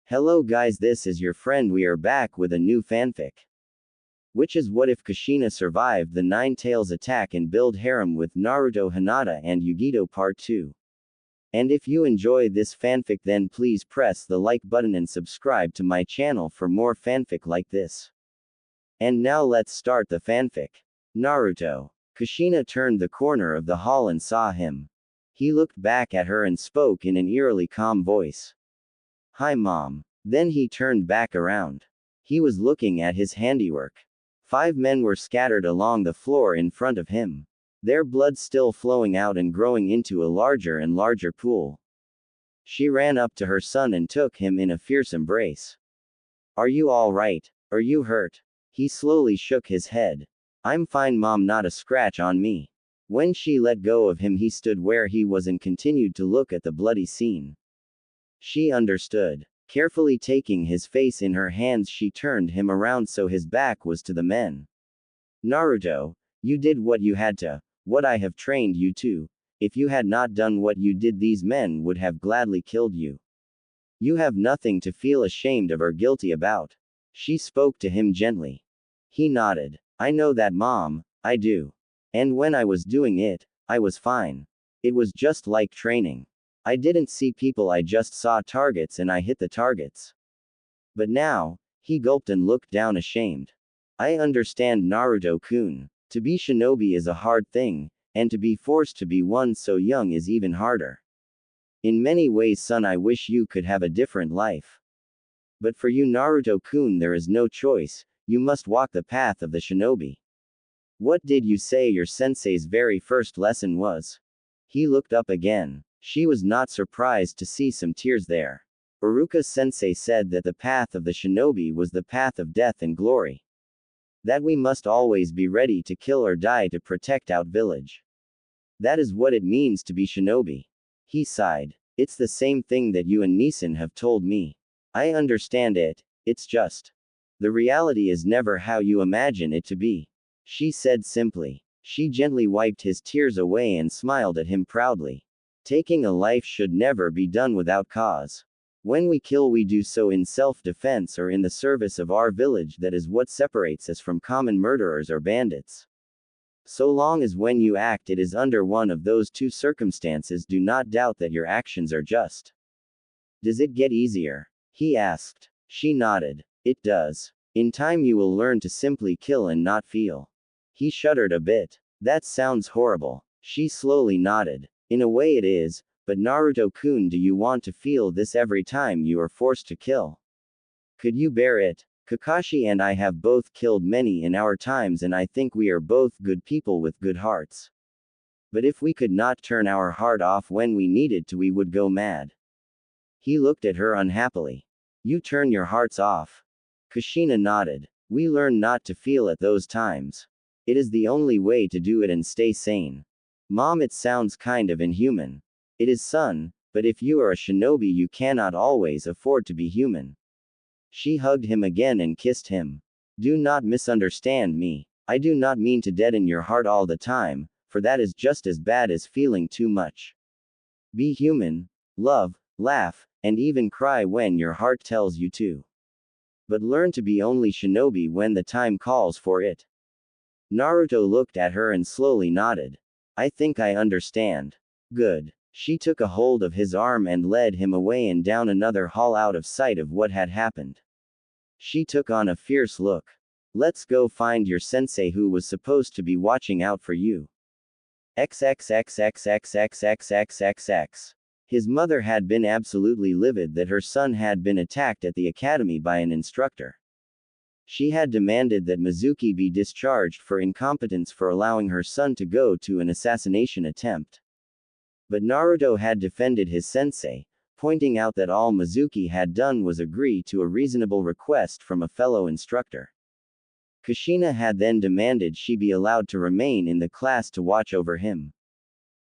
Hello guys, this is your friend. We are back with a new fanfic. Which is what if Kushina survived the Nine Tails attack and build harem with Naruto, Hinata and Yugito part 2. And if you enjoy this fanfic, then please press the like button and subscribe to my channel for more fanfic like this. And now let's start the fanfic. Naruto. Kushina turned the corner of the hall and saw him. He looked back at her and spoke in an eerily calm voice. Hi mom. Then he turned back around. He was looking at his handiwork. 5 men were scattered along the floor in front of him. Their blood still flowing out and growing into a larger and larger pool. She ran up to her son and took him in a fierce embrace. Are you all right? Are you hurt? He slowly shook his head. I'm fine mom, not a scratch on me. When she let go of him, he stood where he was and continued to look at the bloody scene. She understood. Carefully taking his face in her hands, she turned him around so his back was to the men. Naruto, you did what you had to, what I have trained you to. If you had not done what you did, these men would have gladly killed you. You have nothing to feel ashamed of or guilty about. She spoke to him gently. He nodded. I know that mom, I do. And when I was doing it, I was fine. It was just like training. I didn't see people, I just saw targets and I hit the targets. But now, he gulped and looked down ashamed. I understand Naruto-kun. To be shinobi is a hard thing, and to be forced to be one so young is even harder. In many ways son, I wish you could have a different life. But for you Naruto-kun, there is no choice, you must walk the path of the shinobi. What did you say your sensei's very first lesson was? He looked up again. She was not surprised to see some tears there. Iruka-sensei said that the path of the shinobi was the path of death and glory. That we must always be ready to kill or die to protect our village. That is what it means to be shinobi. He sighed. It's the same thing that you and Nissen have told me. I understand it, it's just. The reality is never how you imagine it to be. She said simply. She gently wiped his tears away and smiled at him proudly. Taking a life should never be done without cause. When we kill, we do so in self-defense or in the service of our village. That is what separates us from common murderers or bandits. So long as when you act it is under one of those two circumstances, do not doubt that your actions are just. Does it get easier? He asked. She nodded. It does. In time you will learn to simply kill and not feel. He shuddered a bit. That sounds horrible. She slowly nodded. In a way it is, but Naruto-kun, do you want to feel this every time you are forced to kill? Could you bear it? Kakashi and I have both killed many in our times, and I think we are both good people with good hearts. But if we could not turn our heart off when we needed to, we would go mad. He looked at her unhappily. You turn your hearts off? Kushina nodded. We learn not to feel at those times. It is the only way to do it and stay sane. Mom, it sounds kind of inhuman. It is son, but if you are a shinobi you cannot always afford to be human. She hugged him again and kissed him. Do not misunderstand me. I do not mean to deaden your heart all the time, for that is just as bad as feeling too much. Be human, love, laugh, and even cry when your heart tells you to. But learn to be only shinobi when the time calls for it. Naruto looked at her and slowly nodded. I think I understand. Good. She took a hold of his arm and led him away and down another hall out of sight of what had happened. She took on a fierce look. Let's go find your sensei who was supposed to be watching out for you. XXXXXXXXXX. His mother had been absolutely livid that her son had been attacked at the academy by an instructor. She had demanded that Mizuki be discharged for incompetence for allowing her son to go to an assassination attempt. But Naruto had defended his sensei, pointing out that all Mizuki had done was agree to a reasonable request from a fellow instructor. Kushina had then demanded she be allowed to remain in the class to watch over him.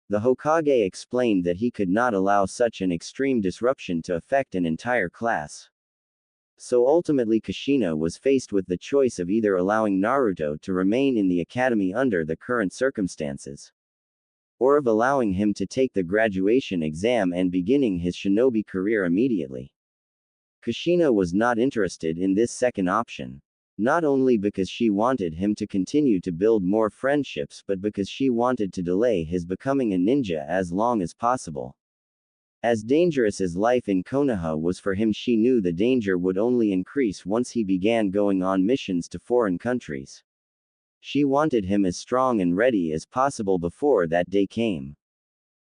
The Hokage explained that he could not allow such an extreme disruption to affect an entire class. So ultimately Kushina was faced with the choice of either allowing Naruto to remain in the academy under the current circumstances, or of allowing him to take the graduation exam and beginning his shinobi career immediately. Kushina was not interested in this second option. Not only because she wanted him to continue to build more friendships but because she wanted to delay his becoming a ninja as long as possible. As dangerous as life in Konoha was for him, she knew the danger would only increase once he began going on missions to foreign countries. She wanted him as strong and ready as possible before that day came.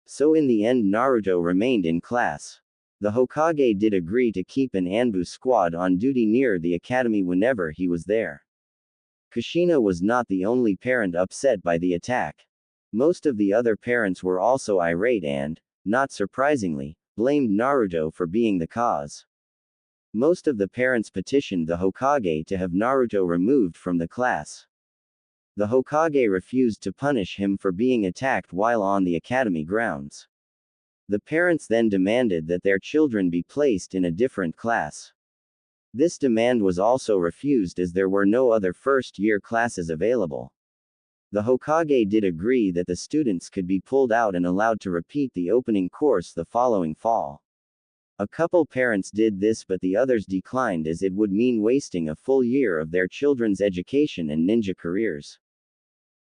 So in the end Naruto remained in class. The Hokage did agree to keep an Anbu squad on duty near the academy whenever he was there. Kushina was not the only parent upset by the attack. Most of the other parents were also irate and, not surprisingly, blamed Naruto for being the cause. Most of the parents petitioned the Hokage to have Naruto removed from the class. The Hokage refused to punish him for being attacked while on the academy grounds. The parents then demanded that their children be placed in a different class. This demand was also refused as there were no other first-year classes available. The Hokage did agree that the students could be pulled out and allowed to repeat the opening course the following fall. A couple parents did this but the others declined as it would mean wasting a full year of their children's education and ninja careers.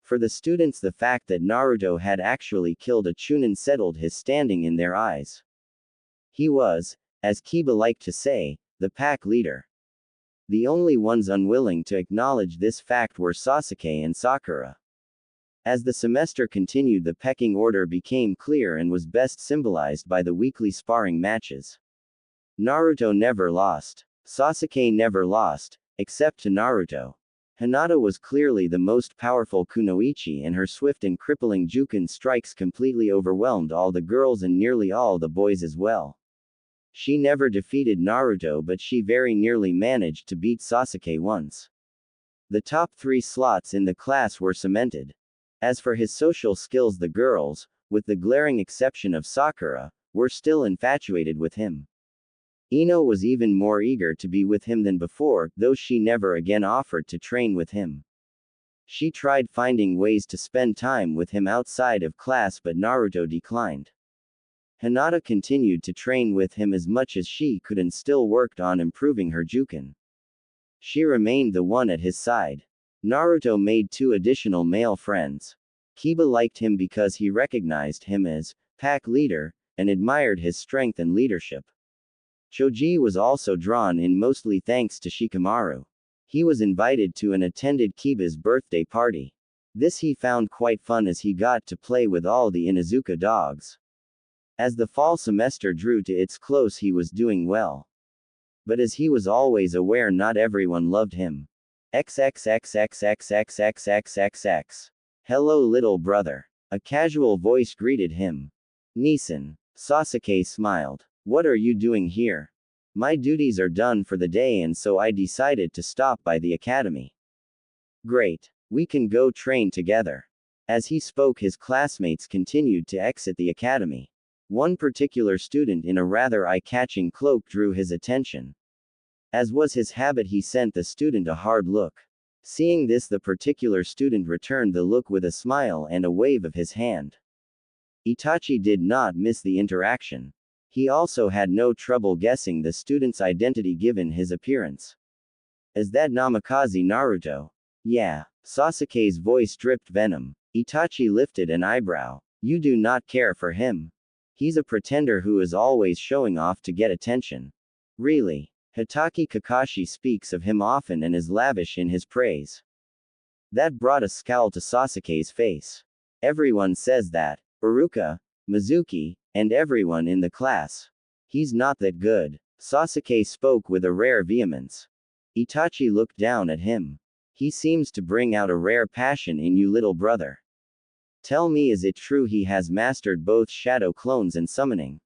For the students, the fact that Naruto had actually killed a Chunin settled his standing in their eyes. He was, as Kiba liked to say, the pack leader. The only ones unwilling to acknowledge this fact were Sasuke and Sakura. As the semester continued, the pecking order became clear and was best symbolized by the weekly sparring matches. Naruto never lost. Sasuke never lost, except to Naruto. Hinata was clearly the most powerful kunoichi and her swift and crippling Juken strikes completely overwhelmed all the girls and nearly all the boys as well. She never defeated Naruto but she very nearly managed to beat Sasuke once. The top 3 slots in the class were cemented. As for his social skills, the girls, with the glaring exception of Sakura, were still infatuated with him. Ino was even more eager to be with him than before, though she never again offered to train with him. She tried finding ways to spend time with him outside of class but Naruto declined. Hinata continued to train with him as much as she could and still worked on improving her Juken. She remained the one at his side. Naruto made 2 additional male friends. Kiba liked him because he recognized him as pack leader and admired his strength and leadership. Choji was also drawn in mostly thanks to Shikamaru. He was invited to and attended Kiba's birthday party. This he found quite fun as he got to play with all the Inuzuka dogs. As the fall semester drew to its close, he was doing well. But as he was always aware, not everyone loved him. XXXXXXXXXXX. Hello little brother. A casual voice greeted him. Nisan. Sasuke smiled. What are you doing here? My duties are done for the day and so I decided to stop by the academy. Great. We can go train together. As he spoke, his classmates continued to exit the academy. One particular student in a rather eye-catching cloak drew his attention. As was his habit, he sent the student a hard look. Seeing this, the particular student returned the look with a smile and a wave of his hand. Itachi did not miss the interaction. He also had no trouble guessing the student's identity given his appearance. Is that Namikaze Naruto? Yeah. Sasuke's voice dripped venom. Itachi lifted an eyebrow. You do not care for him. He's a pretender who is always showing off to get attention. Really? Hitaki Kakashi speaks of him often and is lavish in his praise. That brought a scowl to Sasuke's face. Everyone says that. Iruka, Mizuki, and everyone in the class. He's not that good. Sasuke spoke with a rare vehemence. Itachi looked down at him. He seems to bring out a rare passion in you, little brother. Tell me, is it true he has mastered both shadow clones and summoning?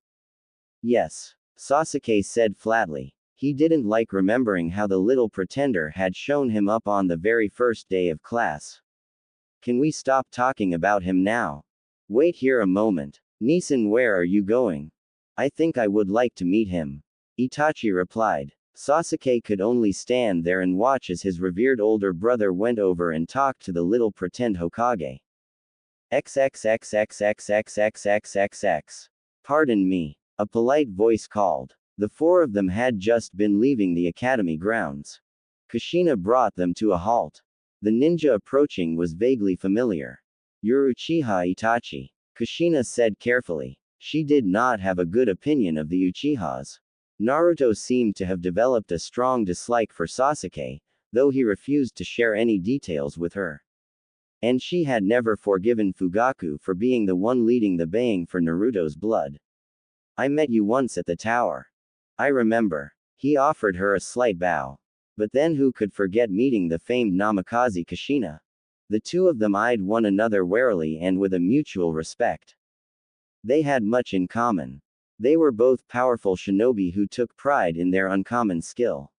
Yes. Sasuke said flatly. He didn't like remembering how the little pretender had shown him up on the very first day of class. Can we stop talking about him now? Wait here a moment. Nisan, where are you going? I think I would like to meet him. Itachi replied. Sasuke could only stand there and watch as his revered older brother went over and talked to the little pretend Hokage. XXXXXXXXXX. Pardon me. A polite voice called. The four of them had just been leaving the academy grounds. Kushina brought them to a halt. The ninja approaching was vaguely familiar. "You're Uchiha Itachi," Kushina said carefully. She did not have a good opinion of the Uchihas. Naruto seemed to have developed a strong dislike for Sasuke, though he refused to share any details with her. And she had never forgiven Fugaku for being the one leading the baying for Naruto's blood. "I met you once at the tower. I remember." He offered her a slight bow. But then who could forget meeting the famed Namikaze Kushina? The two of them eyed one another warily and with a mutual respect. They had much in common. They were both powerful shinobi who took pride in their uncommon skill.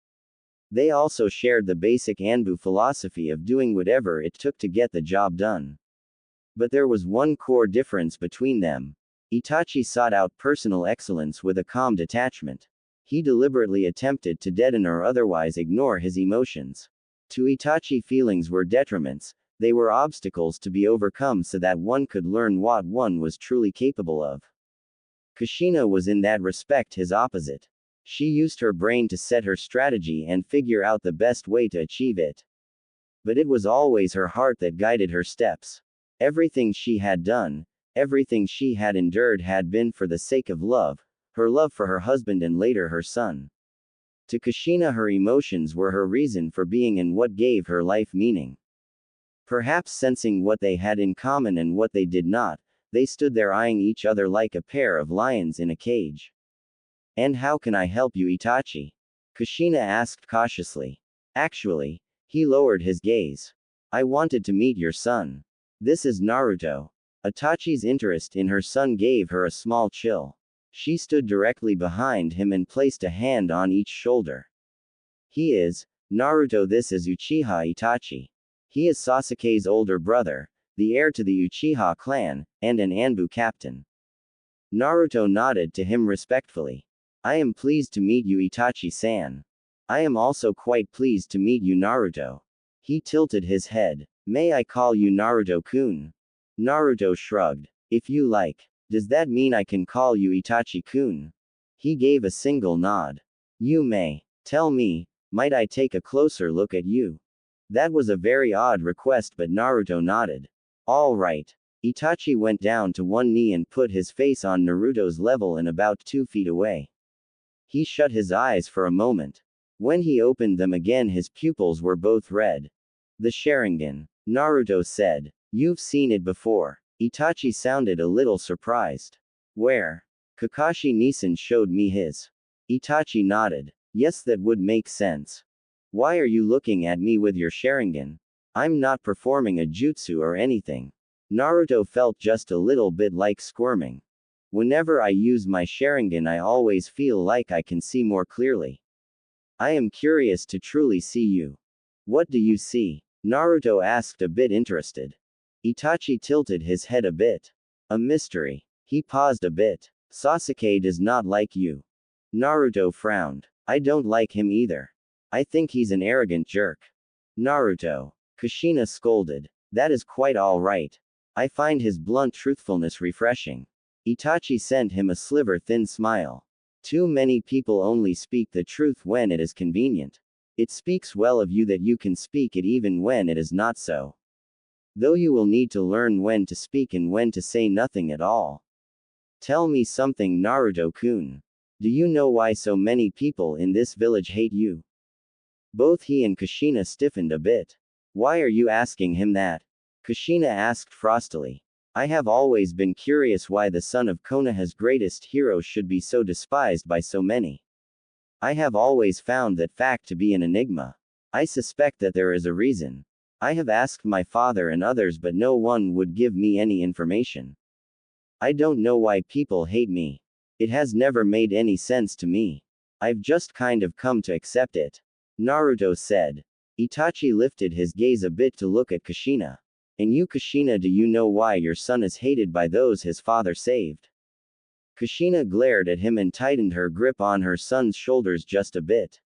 They also shared the basic Anbu philosophy of doing whatever it took to get the job done. But there was one core difference between them. Itachi sought out personal excellence with a calm detachment. He deliberately attempted to deaden or otherwise ignore his emotions. To Itachi, feelings were detriments, they were obstacles to be overcome so that one could learn what one was truly capable of. Kushina was in that respect his opposite. She used her brain to set her strategy and figure out the best way to achieve it. But it was always her heart that guided her steps. Everything she had done, everything she had endured had been for the sake of love, her love for her husband and later her son. To Kushina, her emotions were her reason for being and what gave her life meaning. Perhaps sensing what they had in common and what they did not, they stood there eyeing each other like a pair of lions in a cage. "And how can I help you, Itachi?" Kushina asked cautiously. "Actually," he lowered his gaze. "I wanted to meet your son. This is Naruto." Itachi's interest in her son gave her a small chill. She stood directly behind him and placed a hand on each shoulder. "He is, Naruto. This is Uchiha Itachi. He is Sasuke's older brother, the heir to the Uchiha clan, and an Anbu captain." Naruto nodded to him respectfully. "I am pleased to meet you, Itachi-san. I am also quite pleased to meet you, Naruto." He tilted his head. "May I call you Naruto-kun?" Naruto shrugged. "If you like. Does that mean I can call you Itachi-kun?" He gave a single nod. "You may. Tell me, might I take a closer look at you?" That was a very odd request, but Naruto nodded. "All right." Itachi went down to one knee and put his face on Naruto's level and about 2 feet away. He shut his eyes for a moment. When he opened them again, his pupils were both red. "The Sharingan," Naruto said. "You've seen it before." Itachi sounded a little surprised. "Where?" "Kakashi Nisan showed me his." Itachi nodded. "Yes, that would make sense. Why are you looking at me with your Sharingan?" "I'm not performing a jutsu or anything." Naruto felt just a little bit like squirming. "Whenever I use my Sharingan, I always feel like I can see more clearly. I am curious to truly see you." "What do you see?" Naruto asked, a bit interested. Itachi tilted his head a bit. "A mystery." He paused a bit. "Sasuke does not like you." Naruto frowned. "I don't like him either. I think he's an arrogant jerk." "Naruto." Kushina scolded. "That is quite all right. I find his blunt truthfulness refreshing." Itachi sent him a sliver-thin smile. "Too many people only speak the truth when it is convenient. It speaks well of you that you can speak it even when it is not so. Though you will need to learn when to speak and when to say nothing at all." "Tell me something, Naruto-kun. Do you know why so many people in this village hate you?" Both he and Kushina stiffened a bit. "Why are you asking him that?" Kushina asked frostily. "I have always been curious why the son of Konoha's greatest hero should be so despised by so many. I have always found that fact to be an enigma. I suspect that there is a reason. I have asked my father and others, but no one would give me any information. I don't know why people hate me. It has never made any sense to me. I've just kind of come to accept it." Naruto said. Itachi lifted his gaze a bit to look at Kushina. "And you, Kushina, do you know why your son is hated by those his father saved?" Kushina glared at him and tightened her grip on her son's shoulders just a bit.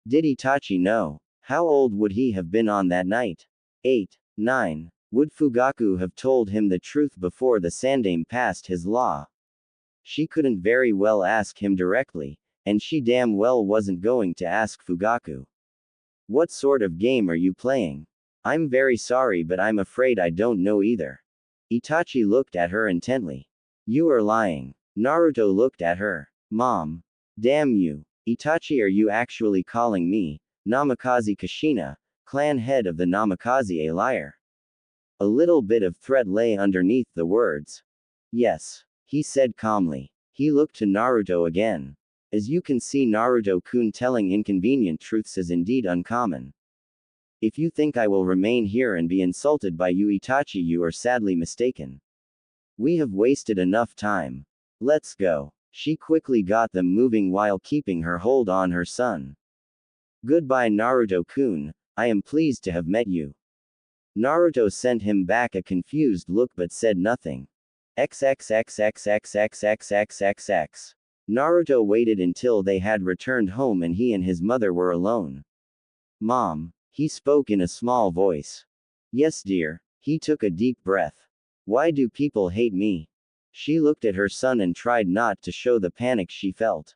Did Itachi know? How old would he have been on that night? 8, 9. Would Fugaku have told him the truth before the Sandaime passed his law? She couldn't very well ask him directly, And she damn well wasn't going to ask Fugaku. What sort of game are you playing? I'm very sorry, but I'm afraid I don't know either. Itachi looked at her intently. You are lying. Naruto looked at her. Mom. Damn you. Itachi, are you actually calling me, Namikaze Kushina, clan head of the Namikaze, a liar? A little bit of threat lay underneath the words. Yes, he said calmly. He looked to Naruto again. As you can see, Naruto-kun, telling inconvenient truths is indeed uncommon. If you think I will remain here and be insulted by you, Itachi, you are sadly mistaken. We have wasted enough time. Let's go. She quickly got them moving while keeping her hold on her son. Goodbye, Naruto-kun, I am pleased to have met you. Naruto sent him back a confused look but said nothing. XXXXXXXXXXX. Naruto waited until they had returned home and he and his mother were alone. Mom, he spoke in a small voice. Yes, dear. He took a deep breath. Why do people hate me? She looked at her son and tried not to show the panic she felt.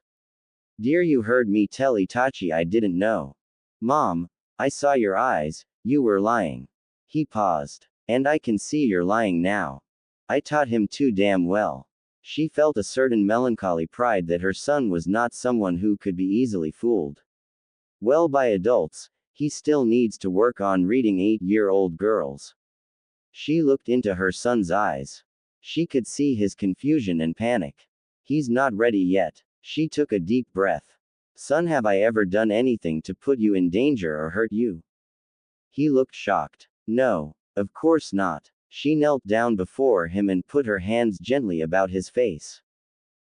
Dear, you heard me tell Itachi I didn't know. Mom, I saw your eyes, you were lying. He paused. And I can see you're lying now. I taught him too damn well. She felt a certain melancholy pride that her son was not someone who could be easily fooled. Well, by adults, he still needs to work on reading 8-year-old girls. She looked into her son's eyes. She could see his confusion and panic. He's not ready yet. She took a deep breath. Son, have I ever done anything to put you in danger or hurt you? He looked shocked. No, of course not. She knelt down before him and put her hands gently about his face.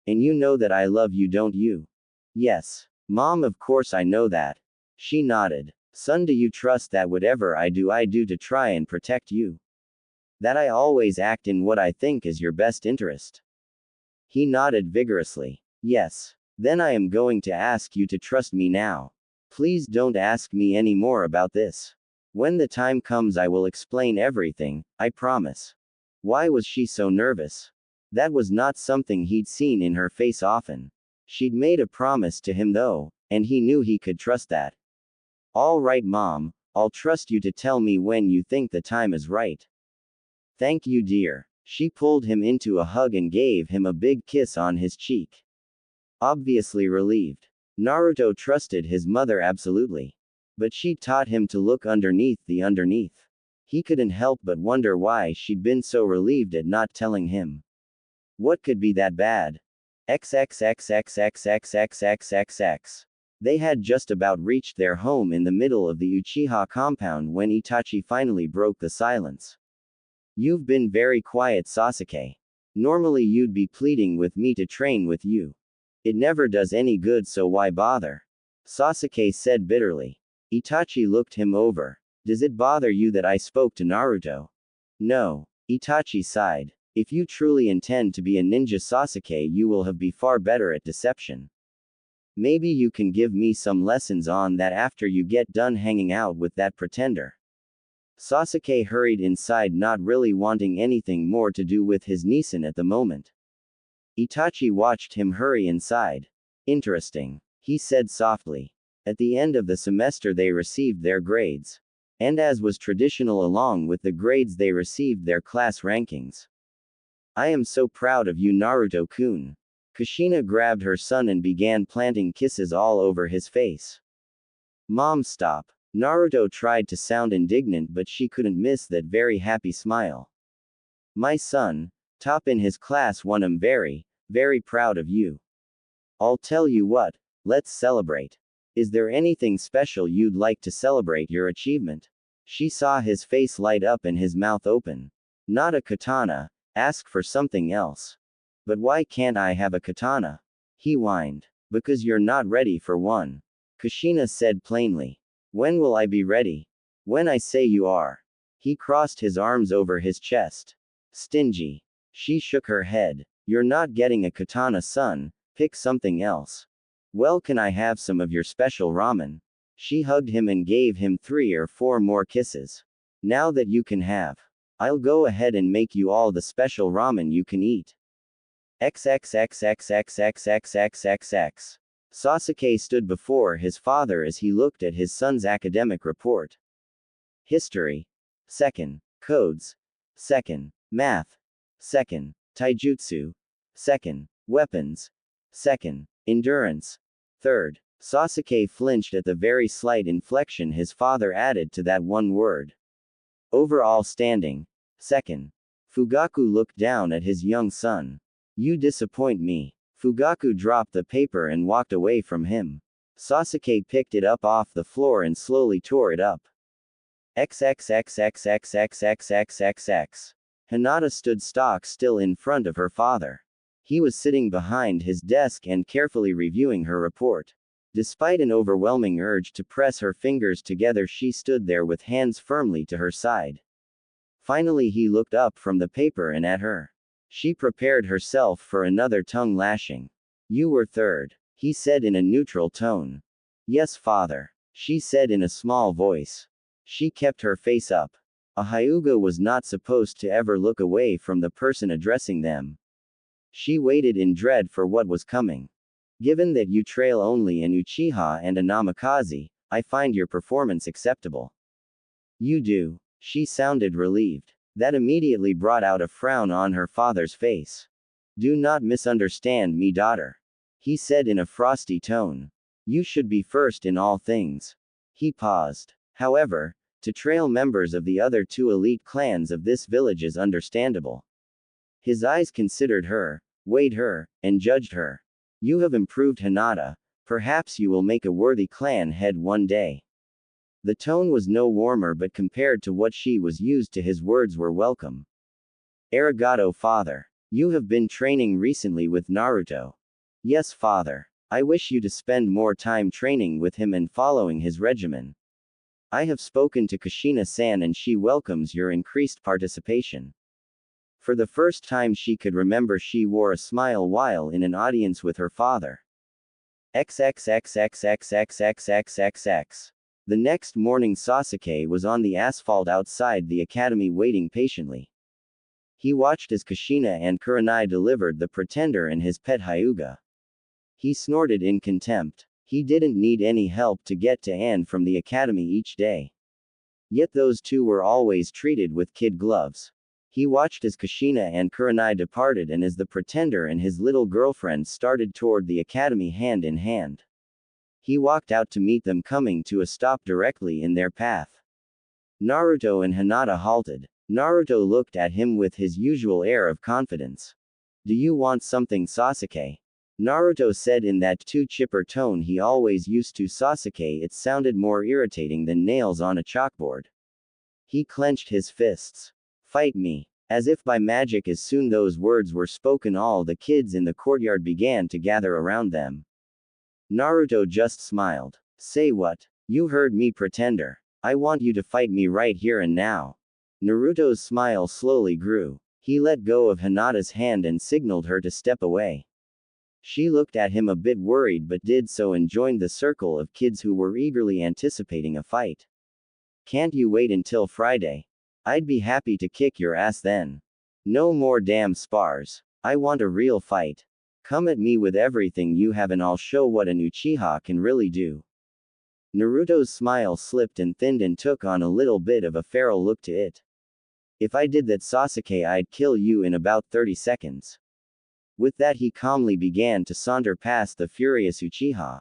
And you know that I love you, don't you? Yes. Mom, of course I know that. She nodded. Son, do you trust that whatever I do to try and protect you? That I always act in what I think is your best interest? He nodded vigorously. Yes. Then I am going to ask you to trust me now. Please don't ask me any more about this. When the time comes, I will explain everything, I promise. Why was she so nervous? That was not something he'd seen in her face often. She'd made a promise to him though, and he knew he could trust that. All right, Mom, I'll trust you to tell me when you think the time is right. Thank you, dear. She pulled him into a hug and gave him a big kiss on his cheek. Obviously relieved. Naruto trusted his mother absolutely. But she taught him to look underneath the underneath. He couldn't help but wonder why she'd been so relieved at not telling him. What could be that bad? XXXXXXXXXXX. They had just about reached their home in the middle of the Uchiha compound when Itachi finally broke the silence. You've been very quiet, Sasuke. Normally you'd be pleading with me to train with you. It never does any good, so why bother? Sasuke said bitterly. Itachi looked him over. Does it bother you that I spoke to Naruto? No. Itachi sighed. If you truly intend to be a ninja, Sasuke, you will have be far better at deception. Maybe you can give me some lessons on that after you get done hanging out with that pretender. Sasuke hurried inside, not really wanting anything more to do with his Nissen at the moment. Itachi watched him hurry inside. Interesting, he said softly. At the end of the semester they received their grades. And as was traditional, along with the grades they received their class rankings. I am so proud of you, Naruto-kun. Kushina grabbed her son and began planting kisses all over his face. Mom, stop. Naruto tried to sound indignant, but she couldn't miss that very happy smile. My son, top in his class, one, I'm very, very proud of you. I'll tell you what, let's celebrate. Is there anything special you'd like to celebrate your achievement? She saw his face light up and his mouth open. Not a katana, ask for something else. But why can't I have a katana? He whined. Because you're not ready for one. Kushina said plainly. When will I be ready? When I say you are. He crossed his arms over his chest. Stingy. She shook her head. You're not getting a katana, son, pick something else. Well, can I have some of your special ramen? She hugged him and gave him 3 or 4 more kisses. Now that you can have. I'll go ahead and make you all the special ramen you can eat. XXXXXXXXXX. Sasuke stood before his father as he looked at his son's academic report. History. Second. Codes. Second. Math. Second. Taijutsu. Second. Weapons. Second. Endurance. Third. Sasuke flinched at the very slight inflection his father added to that one word. Overall standing. Second. Fugaku looked down at his young son. You disappoint me. Fugaku dropped the paper and walked away from him. Sasuke picked it up off the floor and slowly tore it up. XXXXXXXXXXX. Hinata stood stock still in front of her father. He was sitting behind his desk and carefully reviewing her report. Despite an overwhelming urge to press her fingers together, she stood there with hands firmly to her side. Finally, he looked up from the paper and at her. She prepared herself for another tongue lashing. You were third, he said in a neutral tone. Yes, father, she said in a small voice. She kept her face up. A Hyuga was not supposed to ever look away from the person addressing them. She waited in dread for what was coming. Given that you trail only an Uchiha and a Namikaze, I find your performance acceptable. You do. She sounded relieved. That immediately brought out a frown on her father's face. Do not misunderstand me, daughter. He said in a frosty tone. You should be first in all things. He paused. However, to trail members of the other two elite clans of this village is understandable. His eyes considered her, weighed her, and judged her. You have improved, Hinata. Perhaps you will make a worthy clan head one day. The tone was no warmer, but compared to what she was used to, his words were welcome. Arigato, father. You have been training recently with Naruto. Yes, father. I wish you to spend more time training with him and following his regimen. I have spoken to Kushina-san and she welcomes your increased participation. For the first time she could remember, she wore a smile while in an audience with her father. XXXXXXXXXXX. The next morning Sasuke was on the asphalt outside the academy waiting patiently. He watched as Kushina and Kurenai delivered the pretender and his pet Hyuga. He snorted in contempt. He didn't need any help to get to and from the academy each day. Yet those two were always treated with kid gloves. He watched as Kushina and Kurenai departed and as the pretender and his little girlfriend started toward the academy hand in hand. He walked out to meet them, coming to a stop directly in their path. Naruto and Hinata halted. Naruto looked at him with his usual air of confidence. Do you want something, Sasuke? Naruto said in that chipper tone he always used to Sasuke. It sounded more irritating than nails on a chalkboard. He clenched his fists. Fight me. As if by magic, as soon those words were spoken, all the kids in the courtyard began to gather around them. Naruto just smiled. Say what? You heard me, pretender. I want you to fight me right here and now. Naruto's smile slowly grew. He let go of Hinata's hand and signaled her to step away. She looked at him a bit worried, but did so and joined the circle of kids who were eagerly anticipating a fight. Can't you wait until Friday? I'd be happy to kick your ass then. No more damn spars. I want a real fight. Come at me with everything you have and I'll show what an Uchiha can really do. Naruto's smile slipped and thinned and took on a little bit of a feral look to it. If I did that, Sasuke, I'd kill you in about 30 seconds. With that, he calmly began to saunter past the furious Uchiha.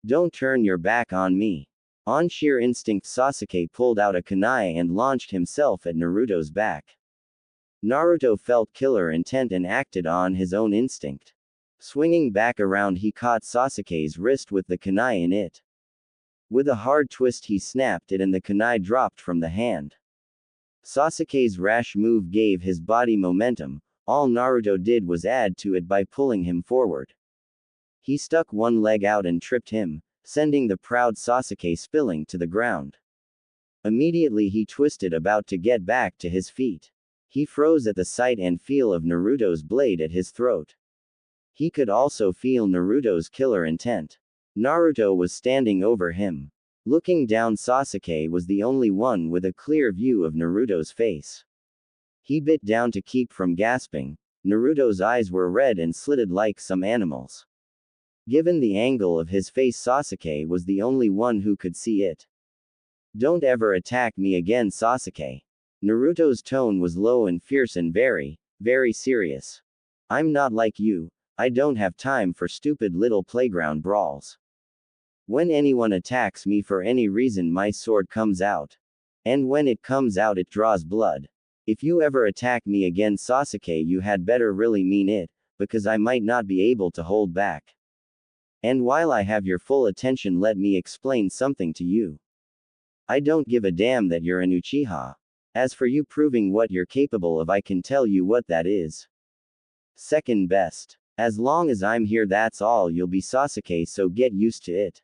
Don't turn your back on me. On sheer instinct, Sasuke pulled out a kunai and launched himself at Naruto's back. Naruto felt killer intent and acted on his own instinct. Swinging back around, he caught Sasuke's wrist with the kunai in it. With a hard twist, he snapped it and the kunai dropped from the hand. Sasuke's rash move gave his body momentum. All Naruto did was add to it by pulling him forward. He stuck one leg out and tripped him, sending the proud Sasuke spilling to the ground. Immediately he twisted about to get back to his feet. He froze at the sight and feel of Naruto's blade at his throat. He could also feel Naruto's killer intent. Naruto was standing over him. Looking down, Sasuke was the only one with a clear view of Naruto's face. He bit down to keep from gasping. Naruto's eyes were red and slitted like some animals. Given the angle of his face, Sasuke was the only one who could see it. Don't ever attack me again, Sasuke. Naruto's tone was low and fierce and very, very serious. I'm not like you. I don't have time for stupid little playground brawls. When anyone attacks me for any reason, my sword comes out. And when it comes out, it draws blood. If you ever attack me again, Sasuke, you had better really mean it, because I might not be able to hold back. And while I have your full attention, let me explain something to you. I don't give a damn that you're an Uchiha. As for you proving what you're capable of, I can tell you what that is. Second best. As long as I'm here, that's all you'll be, Sasuke, so get used to it.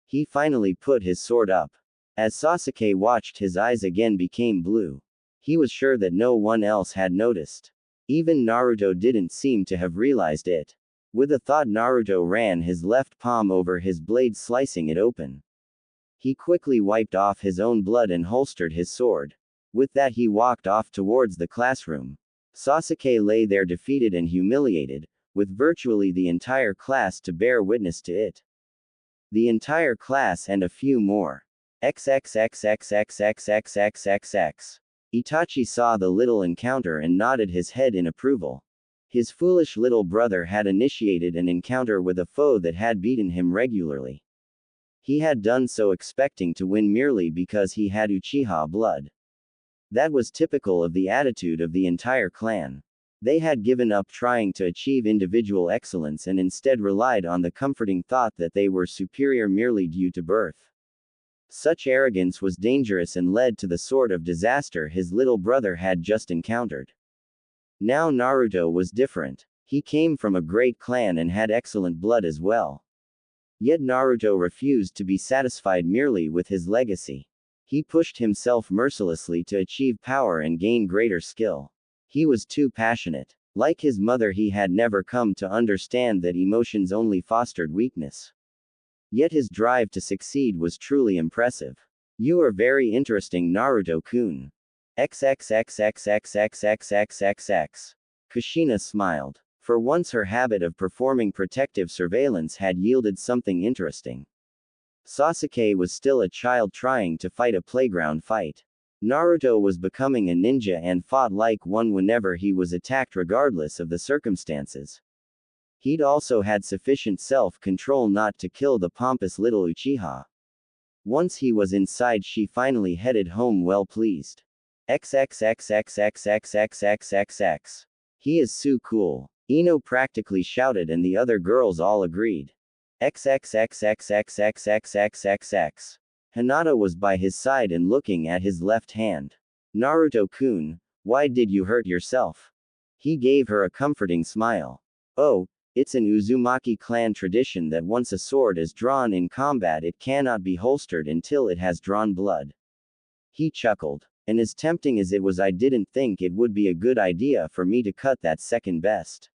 He finally put his sword up. As Sasuke watched, his eyes again became blue. He was sure that no one else had noticed. Even Naruto didn't seem to have realized it. With a thought, Naruto ran his left palm over his blade, slicing it open. He quickly wiped off his own blood and holstered his sword. With that, he walked off towards the classroom. Sasuke lay there defeated and humiliated, with virtually the entire class to bear witness to it. The entire class and a few more. XXXXXXXXXX. Itachi saw the little encounter and nodded his head in approval. His foolish little brother had initiated an encounter with a foe that had beaten him regularly. He had done so expecting to win merely because he had Uchiha blood. That was typical of the attitude of the entire clan. They had given up trying to achieve individual excellence and instead relied on the comforting thought that they were superior merely due to birth. Such arrogance was dangerous and led to the sort of disaster his little brother had just encountered. Now Naruto was different. He came from a great clan and had excellent blood as well. Yet Naruto refused to be satisfied merely with his legacy. He pushed himself mercilessly to achieve power and gain greater skill. He was too passionate. Like his mother, he had never come to understand that emotions only fostered weakness. Yet his drive to succeed was truly impressive. You are very interesting, Naruto-kun. XXXXXXXXXX. Kushina smiled. For once, her habit of performing protective surveillance had yielded something interesting. Sasuke was still a child trying to fight a playground fight. Naruto was becoming a ninja and fought like one whenever he was attacked, regardless of the circumstances. He'd also had sufficient self-control not to kill the pompous little Uchiha. Once he was inside, she finally headed home well pleased. XXXXXXXXXX. He is so cool. Ino practically shouted and the other girls all agreed. XXXXXXXXXX. Hinata was by his side and looking at his left hand. Naruto-kun, why did you hurt yourself? He gave her a comforting smile. Oh, it's an Uzumaki clan tradition that once a sword is drawn in combat, it cannot be holstered until it has drawn blood. He chuckled. And as tempting as it was, I didn't think it would be a good idea for me to cut that second best.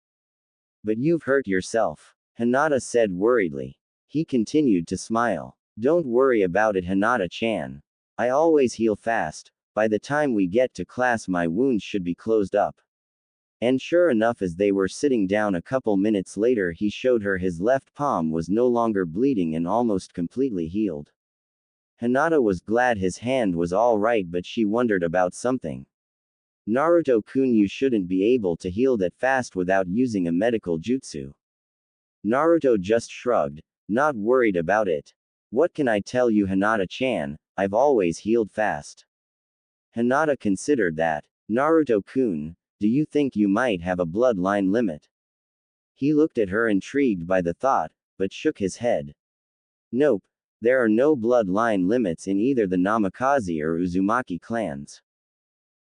But you've hurt yourself, Hinata said worriedly. He continued to smile. Don't worry about it, Hinata-chan. I always heal fast. By the time we get to class, my wounds should be closed up. And sure enough, as they were sitting down a couple minutes later, he showed her his left palm was no longer bleeding and almost completely healed. Hinata was glad his hand was all right, but she wondered about something. Naruto-kun, you shouldn't be able to heal that fast without using a medical jutsu. Naruto just shrugged, not worried about it. What can I tell you, Hinata-chan, I've always healed fast. Hinata considered that. Naruto-kun, do you think you might have a bloodline limit? He looked at her, intrigued by the thought, but shook his head. Nope. There are no bloodline limits in either the Namikaze or Uzumaki clans.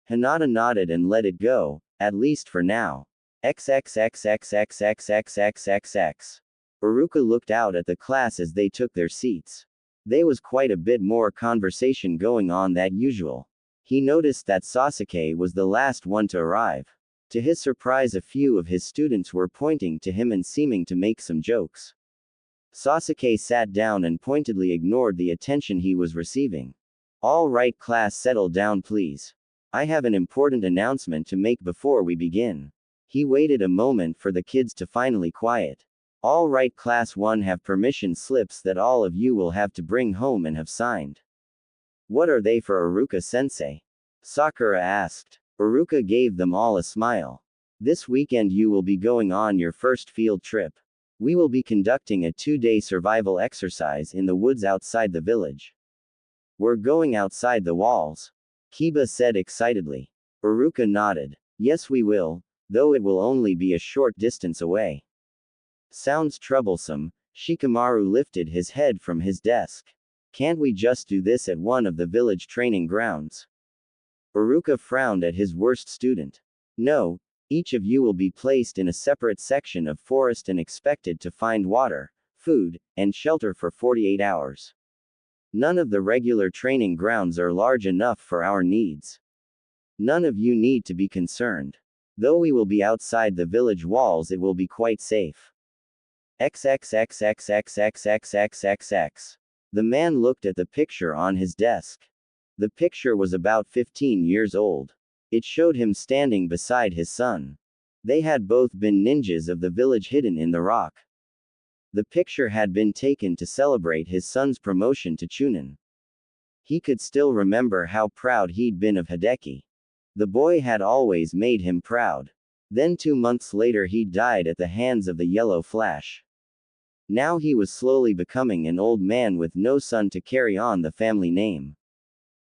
Hinata nodded and let it go, at least for now. XXXXXXXXXX. Iruka looked out at the class as they took their seats. There was quite a bit more conversation going on than usual. He noticed that Sasuke was the last one to arrive. To his surprise, a few of his students were pointing to him and seeming to make some jokes. Sasuke sat down and pointedly ignored the attention he was receiving. All right, class, settle down please. I have an important announcement to make before we begin. He waited a moment for the kids to finally quiet. All right, Class 1 have permission slips that all of you will have to bring home and have signed. What are they for, Iruka-sensei? Sakura asked. Iruka gave them all a smile. This weekend you will be going on your first field trip. We will be conducting a 2-day survival exercise in the woods outside the village. We're going outside the walls, Kiba said excitedly. Iruka nodded. Yes, we will, though it will only be a short distance away. Sounds troublesome. Shikamaru lifted his head from his desk. Can't we just do this at one of the village training grounds? Iruka frowned at his worst student. No, each of you will be placed in a separate section of forest and expected to find water, food, and shelter for 48 hours. None of the regular training grounds are large enough for our needs. None of you need to be concerned. Though we will be outside the village walls, it will be quite safe. XXXXXXXXXX. The man looked at the picture on his desk. The picture was about 15 years old. It showed him standing beside his son. They had both been ninjas of the village hidden in the rock. The picture had been taken to celebrate his son's promotion to Chunin. He could still remember how proud he'd been of Hideki. The boy had always made him proud. Then 2 months later he died at the hands of the Yellow Flash. Now he was slowly becoming an old man with no son to carry on the family name.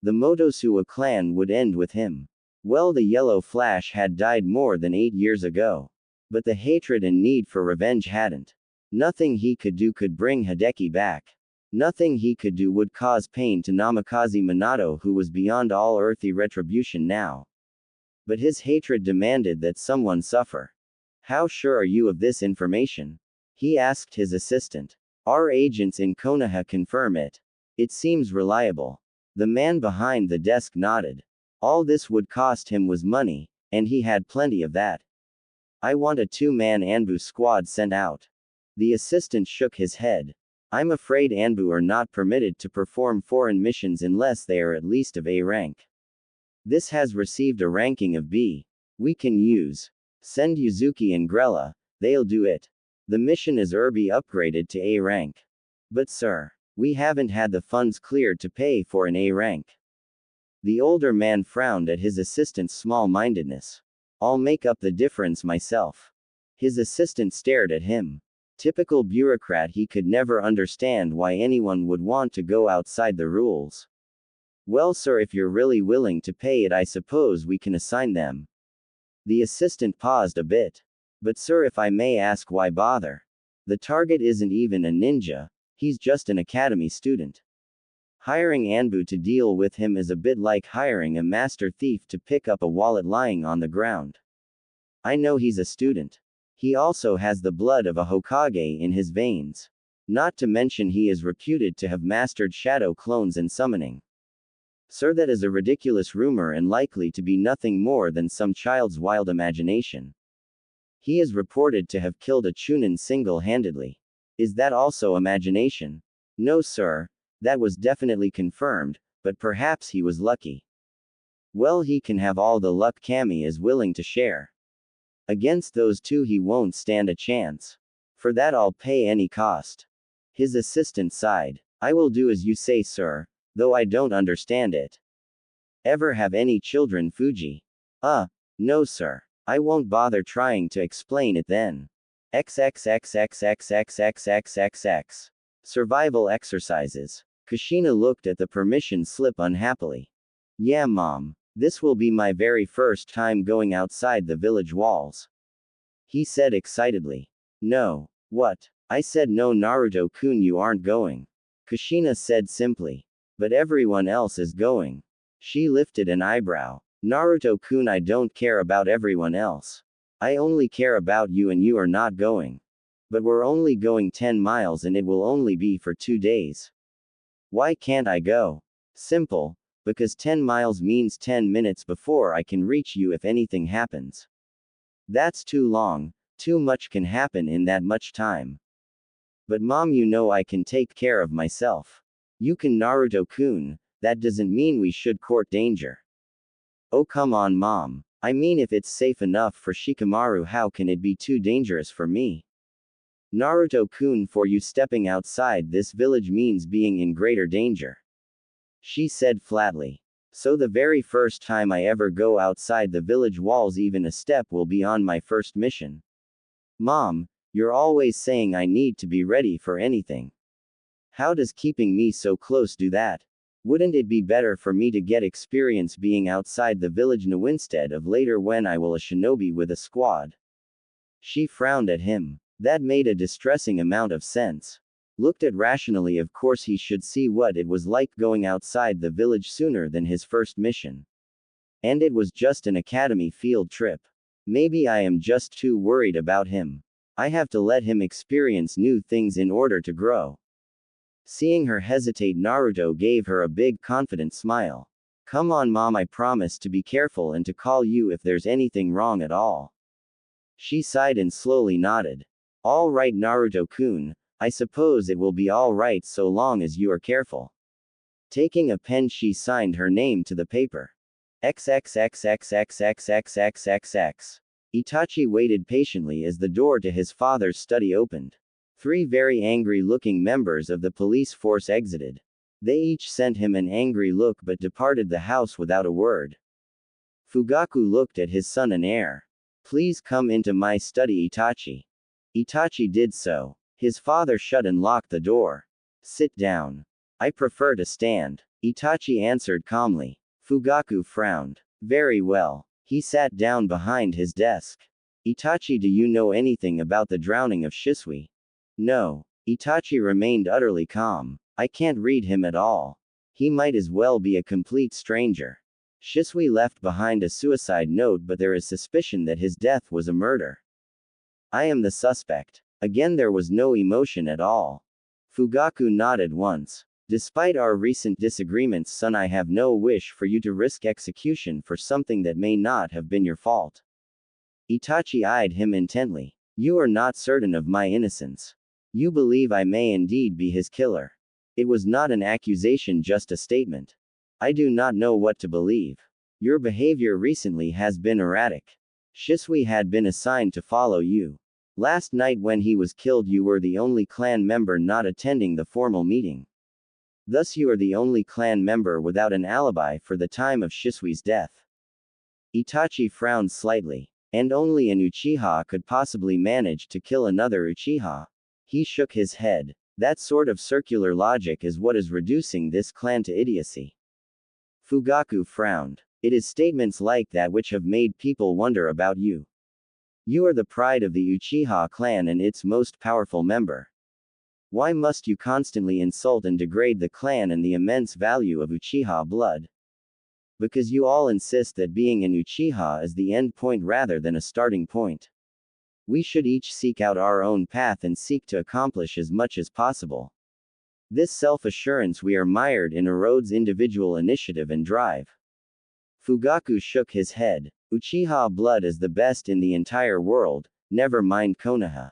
The Motosuwa clan would end with him. Well, the Yellow Flash had died more than 8 years ago. But the hatred and need for revenge hadn't. Nothing he could do could bring Hideki back. Nothing he could do would cause pain to Namikaze Minato, who was beyond all earthly retribution now. But his hatred demanded that someone suffer. How sure are you of this information? He asked his assistant. Our agents in Konoha confirm it. It seems reliable. The man behind the desk nodded. All this would cost him was money, and he had plenty of that. I want a 2-man Anbu squad sent out. The assistant shook his head. I'm afraid Anbu are not permitted to perform foreign missions unless they are at least of A rank. This has received a ranking of B. We can send Yuzuki and Grella, they'll do it. The mission is be upgraded to A rank. But sir, we haven't had the funds cleared to pay for an A rank. The older man frowned at his assistant's small-mindedness. I'll make up the difference myself. His assistant stared at him. Typical bureaucrat, he could never understand why anyone would want to go outside the rules. Well sir, if you're really willing to pay it, I suppose we can assign them. The assistant paused a bit. But sir, if I may ask, why bother? The target isn't even a ninja, he's just an academy student. Hiring Anbu to deal with him is a bit like hiring a master thief to pick up a wallet lying on the ground. I know he's a student. He also has the blood of a Hokage in his veins. Not to mention he is reputed to have mastered shadow clones and summoning. Sir, that is a ridiculous rumor and likely to be nothing more than some child's wild imagination. He is reported to have killed a Chunin single-handedly. Is that also imagination? No sir, that was definitely confirmed, but perhaps he was lucky. Well, he can have all the luck Kami is willing to share. Against those two he won't stand a chance. For that I'll pay any cost. His assistant sighed. I will do as you say sir, though I don't understand it. Ever have any children, Fuji? No sir. I won't bother trying to explain it then. XXXXXXXXXX. Survival exercises. Kushina looked at the permission slip unhappily. Yeah mom. This will be my very first time going outside the village walls. He said excitedly. No. What? I said no, Naruto-kun, you aren't going. Kushina said simply. But everyone else is going. She lifted an eyebrow. Naruto-kun, I don't care about everyone else. I only care about you, and you are not going. But we're only going 10 miles and it will only be for 2 days. Why can't I go? Simple. Because 10 miles means 10 minutes before I can reach you if anything happens. That's too long, too much can happen in that much time. But mom, you know I can take care of myself. You can, Naruto-kun, that doesn't mean we should court danger. Oh come on mom, I mean if it's safe enough for Shikamaru, how can it be too dangerous for me? Naruto-kun, for you stepping outside this village means being in greater danger. She said flatly. So the very first time I ever go outside the village walls, even a step, will be on my first mission. Mom, you're always saying I need to be ready for anything. How does keeping me so close do that? Wouldn't it be better for me to get experience being outside the village now instead of later when I will a shinobi with a squad? She frowned at him. That made a distressing amount of sense. Looked at rationally, of course he should see what it was like going outside the village sooner than his first mission. And it was just an academy field trip. Maybe I am just too worried about him. I have to let him experience new things in order to grow. Seeing her hesitate, Naruto gave her a big confident smile. Come on mom, I promise to be careful and to call you if there's anything wrong at all. She sighed and slowly nodded. All right Naruto-kun, I suppose it will be all right so long as you are careful. Taking a pen, she signed her name to the paper. XXXXXXXXXXX. Itachi waited patiently as the door to his father's study opened. 3 very angry-looking members of the police force exited. They each sent him an angry look but departed the house without a word. Fugaku looked at his son and heir. Please come into my study, Itachi. Itachi did so. His father shut and locked the door. Sit down. I prefer to stand. Itachi answered calmly. Fugaku frowned. Very well. He sat down behind his desk. Itachi, do you know anything about the drowning of Shisui? No. Itachi remained utterly calm. I can't read him at all. He might as well be a complete stranger. Shisui left behind a suicide note, but there is suspicion that his death was a murder. I am the suspect. Again there was no emotion at all. Fugaku nodded once. Despite our recent disagreements, son, I have no wish for you to risk execution for something that may not have been your fault. Itachi eyed him intently. You are not certain of my innocence. You believe I may indeed be his killer. It was not an accusation, just a statement. I do not know what to believe. Your behavior recently has been erratic. Shisui had been assigned to follow you. Last night when he was killed, you were the only clan member not attending the formal meeting. Thus you are the only clan member without an alibi for the time of Shisui's death. Itachi frowned slightly. And only an Uchiha could possibly manage to kill another Uchiha. He shook his head. That sort of circular logic is what is reducing this clan to idiocy. Fugaku frowned. It is statements like that which have made people wonder about you. You are the pride of the Uchiha clan and its most powerful member. Why must you constantly insult and degrade the clan and the immense value of Uchiha blood? Because you all insist that being an Uchiha is the end point rather than a starting point. We should each seek out our own path and seek to accomplish as much as possible. This self-assurance we are mired in erodes individual initiative and drive. Fugaku shook his head. Uchiha blood is the best in the entire world, never mind Konoha.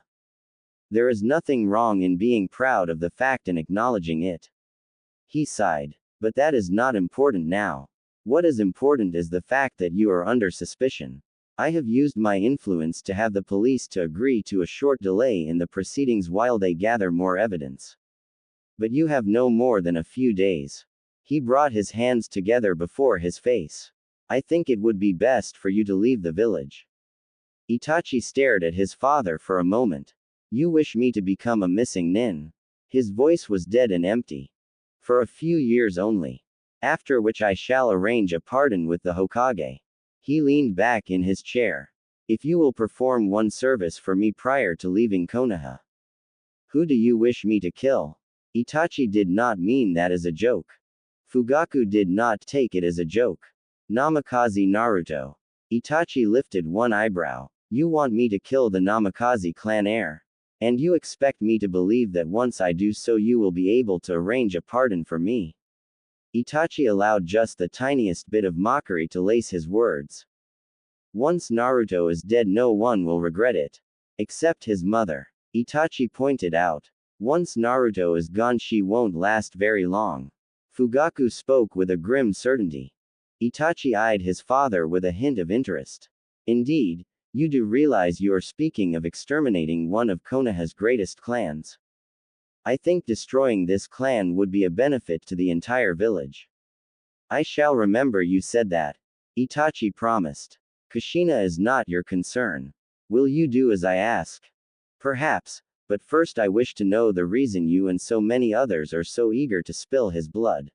There is nothing wrong in being proud of the fact and acknowledging it. He sighed. But that is not important now. What is important is the fact that you are under suspicion. I have used my influence to have the police to agree to a short delay in the proceedings while they gather more evidence. But you have no more than a few days. He brought his hands together before his face. I think it would be best for you to leave the village. Itachi stared at his father for a moment. You wish me to become a missing nin? His voice was dead and empty. For a few years only. After which I shall arrange a pardon with the Hokage. He leaned back in his chair. If you will perform one service for me prior to leaving Konoha. Who do you wish me to kill? Itachi did not mean that as a joke. Fugaku did not take it as a joke. Namikaze Naruto. Itachi lifted one eyebrow. You want me to kill the Namikaze clan heir? And you expect me to believe that once I do so you will be able to arrange a pardon for me? Itachi allowed just the tiniest bit of mockery to lace his words. Once Naruto is dead no one will regret it. Except his mother. Itachi pointed out. Once Naruto is gone she won't last very long. Fugaku spoke with a grim certainty. Itachi eyed his father with a hint of interest. Indeed, You do realize you are speaking of exterminating one of Konoha's greatest clans. I think destroying this clan would be a benefit to the entire village. I shall remember you said that. Itachi promised. Kushina is not your concern. Will you do as I ask? Perhaps, but first I wish to know the reason you and so many others are so eager to spill his blood.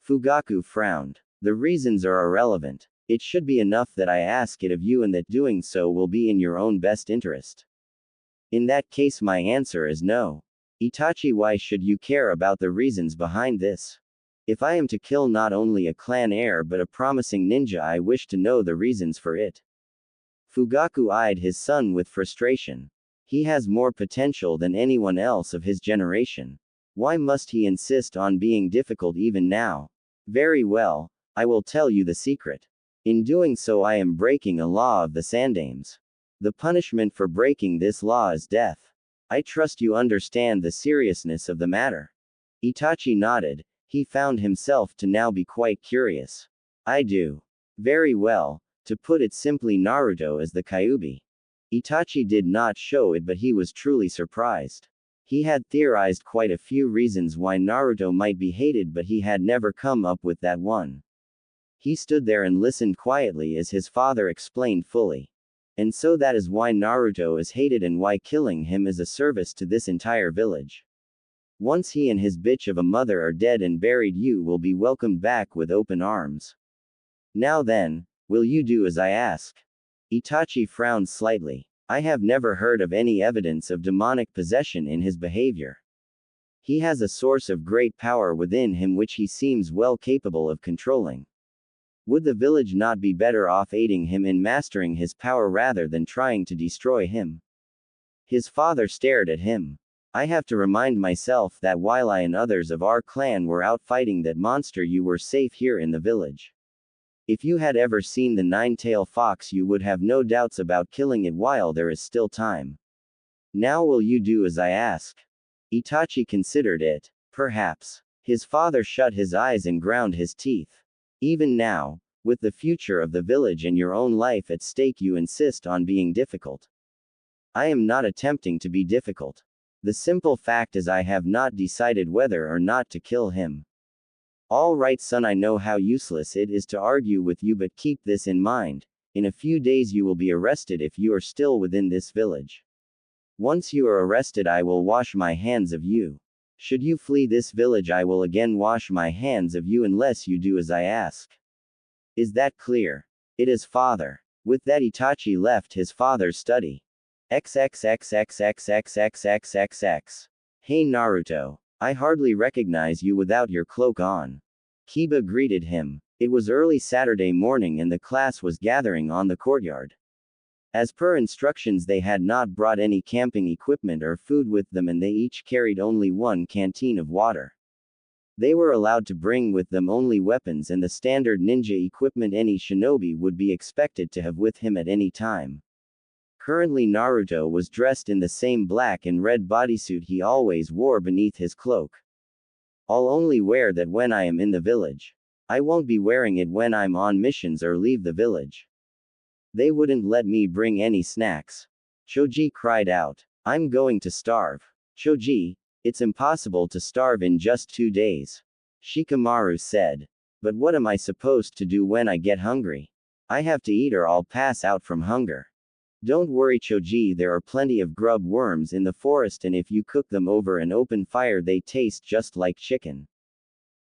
Fugaku frowned. The reasons are irrelevant. It should be enough that I ask it of you and that doing so will be in your own best interest. In that case my answer is no. Itachi, why should you care about the reasons behind this? If I am to kill not only a clan heir but a promising ninja, I wish to know the reasons for it. Fugaku eyed his son with frustration. He has more potential than anyone else of his generation. Why must he insist on being difficult even now? Very well, I will tell you the secret. In doing so I am breaking a law of the Sandames. The punishment for breaking this law is death. I trust you understand the seriousness of the matter. Itachi nodded. He found himself to now be quite curious. I do. Very well. To put it simply, Naruto is the Kyuubi. Itachi did not show it, but he was truly surprised. He had theorized quite a few reasons why Naruto might be hated, but he had never come up with that one. He stood there and listened quietly as his father explained fully. And so that is why Naruto is hated and why killing him is a service to this entire village. Once he and his bitch of a mother are dead and buried, you will be welcomed back with open arms. Now then, will you do as I ask? Itachi frowned slightly. I have never heard of any evidence of demonic possession in his behavior. He has a source of great power within him which he seems well capable of controlling. Would the village not be better off aiding him in mastering his power rather than trying to destroy him? His father stared at him. I have to remind myself that while I and others of our clan were out fighting that monster, you were safe here in the village. If you had ever seen the nine-tailed fox, you would have no doubts about killing it while there is still time. Now will you do as I ask? Itachi considered it. Perhaps. His father shut his eyes and ground his teeth. Even now, with the future of the village and your own life at stake, you insist on being difficult. I am not attempting to be difficult. The simple fact is I have not decided whether or not to kill him. All right, son, I know how useless it is to argue with you, but keep this in mind. In a few days you will be arrested if you are still within this village. Once you are arrested, I will wash my hands of you. Should you flee this village, I will again wash my hands of you unless you do as I ask. Is that clear? It is, father. With that, Itachi left his father's study. XXXXXXXXXXX. Hey Naruto. I hardly recognize you without your cloak on. Kiba greeted him. It was early Saturday morning and the class was gathering on the courtyard. As per instructions, they had not brought any camping equipment or food with them, and they each carried only one canteen of water. They were allowed to bring with them only weapons and the standard ninja equipment any shinobi would be expected to have with him at any time. Currently Naruto was dressed in the same black and red bodysuit he always wore beneath his cloak. I'll only wear that when I am in the village. I won't be wearing it when I'm on missions or leave the village. They wouldn't let me bring any snacks. Choji cried out. I'm going to starve. Choji, it's impossible to starve in just 2 days. Shikamaru said. But what am I supposed to do when I get hungry? I have to eat or I'll pass out from hunger. Don't worry, Choji, there are plenty of grub worms in the forest, and if you cook them over an open fire they taste just like chicken.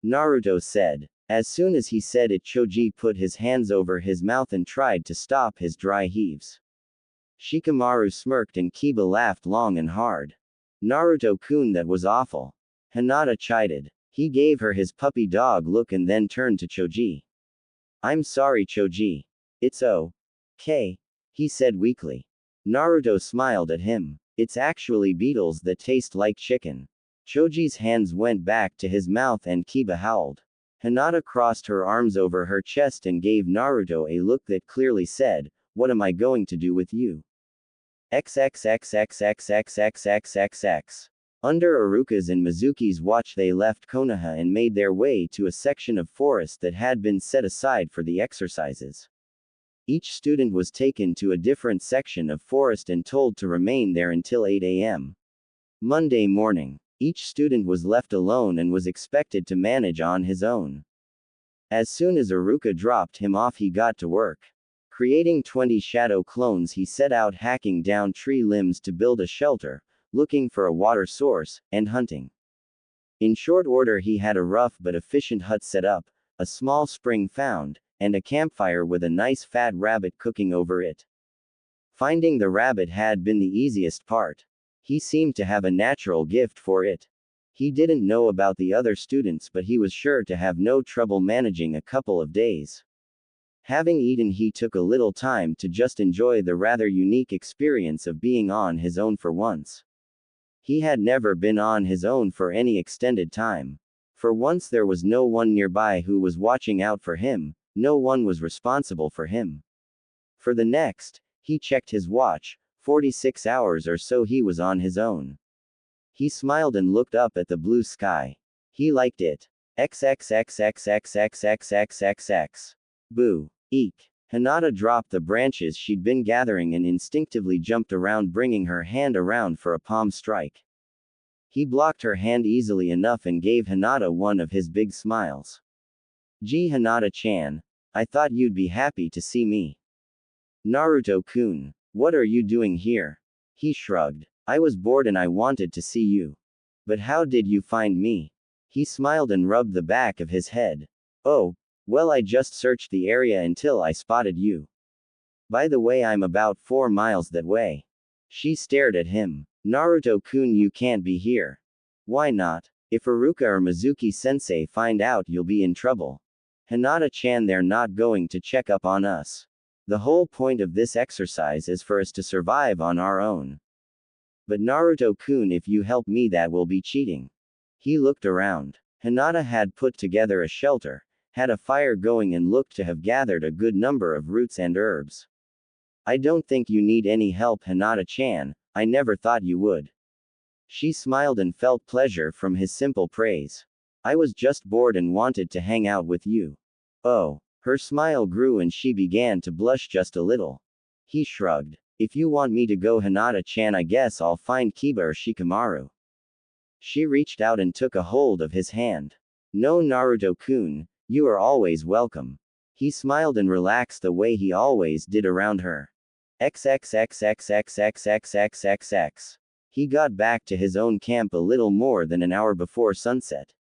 Naruto said. As soon as he said it, Choji put his hands over his mouth and tried to stop his dry heaves. Shikamaru smirked and Kiba laughed long and hard. Naruto-kun, that was awful. Hinata chided. He gave her his puppy dog look and then turned to Choji. I'm sorry, Choji. It's okay, he said weakly. Naruto smiled at him. It's actually beetles that taste like chicken. Choji's hands went back to his mouth and Kiba howled. Hinata crossed her arms over her chest and gave Naruto a look that clearly said, what am I going to do with you? XXXXXXXXXXX. Under Iruka's and Mizuki's watch they left Konoha and made their way to a section of forest that had been set aside for the exercises. Each student was taken to a different section of forest and told to remain there until 8 a.m. Monday morning. Each student was left alone and was expected to manage on his own. As soon as Iruka dropped him off, he got to work. Creating 20 shadow clones, he set out hacking down tree limbs to build a shelter, looking for a water source, and hunting. In short order, he had a rough but efficient hut set up, a small spring found, and a campfire with a nice fat rabbit cooking over it. Finding the rabbit had been the easiest part. He seemed to have a natural gift for it. He didn't know about the other students, but he was sure to have no trouble managing a couple of days. Having eaten, he took a little time to just enjoy the rather unique experience of being on his own for once. He had never been on his own for any extended time. For once there was no one nearby who was watching out for him, no one was responsible for him. For the next, he checked his watch, 46 hours or so he was on his own. He smiled and looked up at the blue sky. He liked it. XXXXXXXXXXX. Boo. Eek. Hinata dropped the branches she'd been gathering and instinctively jumped around, bringing her hand around for a palm strike. He blocked her hand easily enough and gave Hinata one of his big smiles. Gee, Hinata-chan, I thought you'd be happy to see me. Naruto-kun, what are you doing here? He shrugged. I was bored and I wanted to see you. But how did you find me? He smiled and rubbed the back of his head. Oh, well, I just searched the area until I spotted you. By the way, I'm about 4 miles that way. She stared at him. Naruto-kun, you can't be here. Why not? If Iruka or Mizuki-sensei find out, you'll be in trouble. Hinata-chan, they're not going to check up on us. The whole point of this exercise is for us to survive on our own. But Naruto-kun, if you help me, that will be cheating. He looked around. Hinata had put together a shelter, had a fire going, and looked to have gathered a good number of roots and herbs. I don't think you need any help, Hinata-chan, I never thought you would. She smiled and felt pleasure from his simple praise. I was just bored and wanted to hang out with you. Oh. Her smile grew and she began to blush just a little. He shrugged. If you want me to go, Hinata-chan, I guess I'll find Kiba or Shikamaru. She reached out and took a hold of his hand. No, Naruto-kun, you are always welcome. He smiled and relaxed the way he always did around her. XXXXXXXXXXX. He got back to his own camp a little more than an hour before sunset.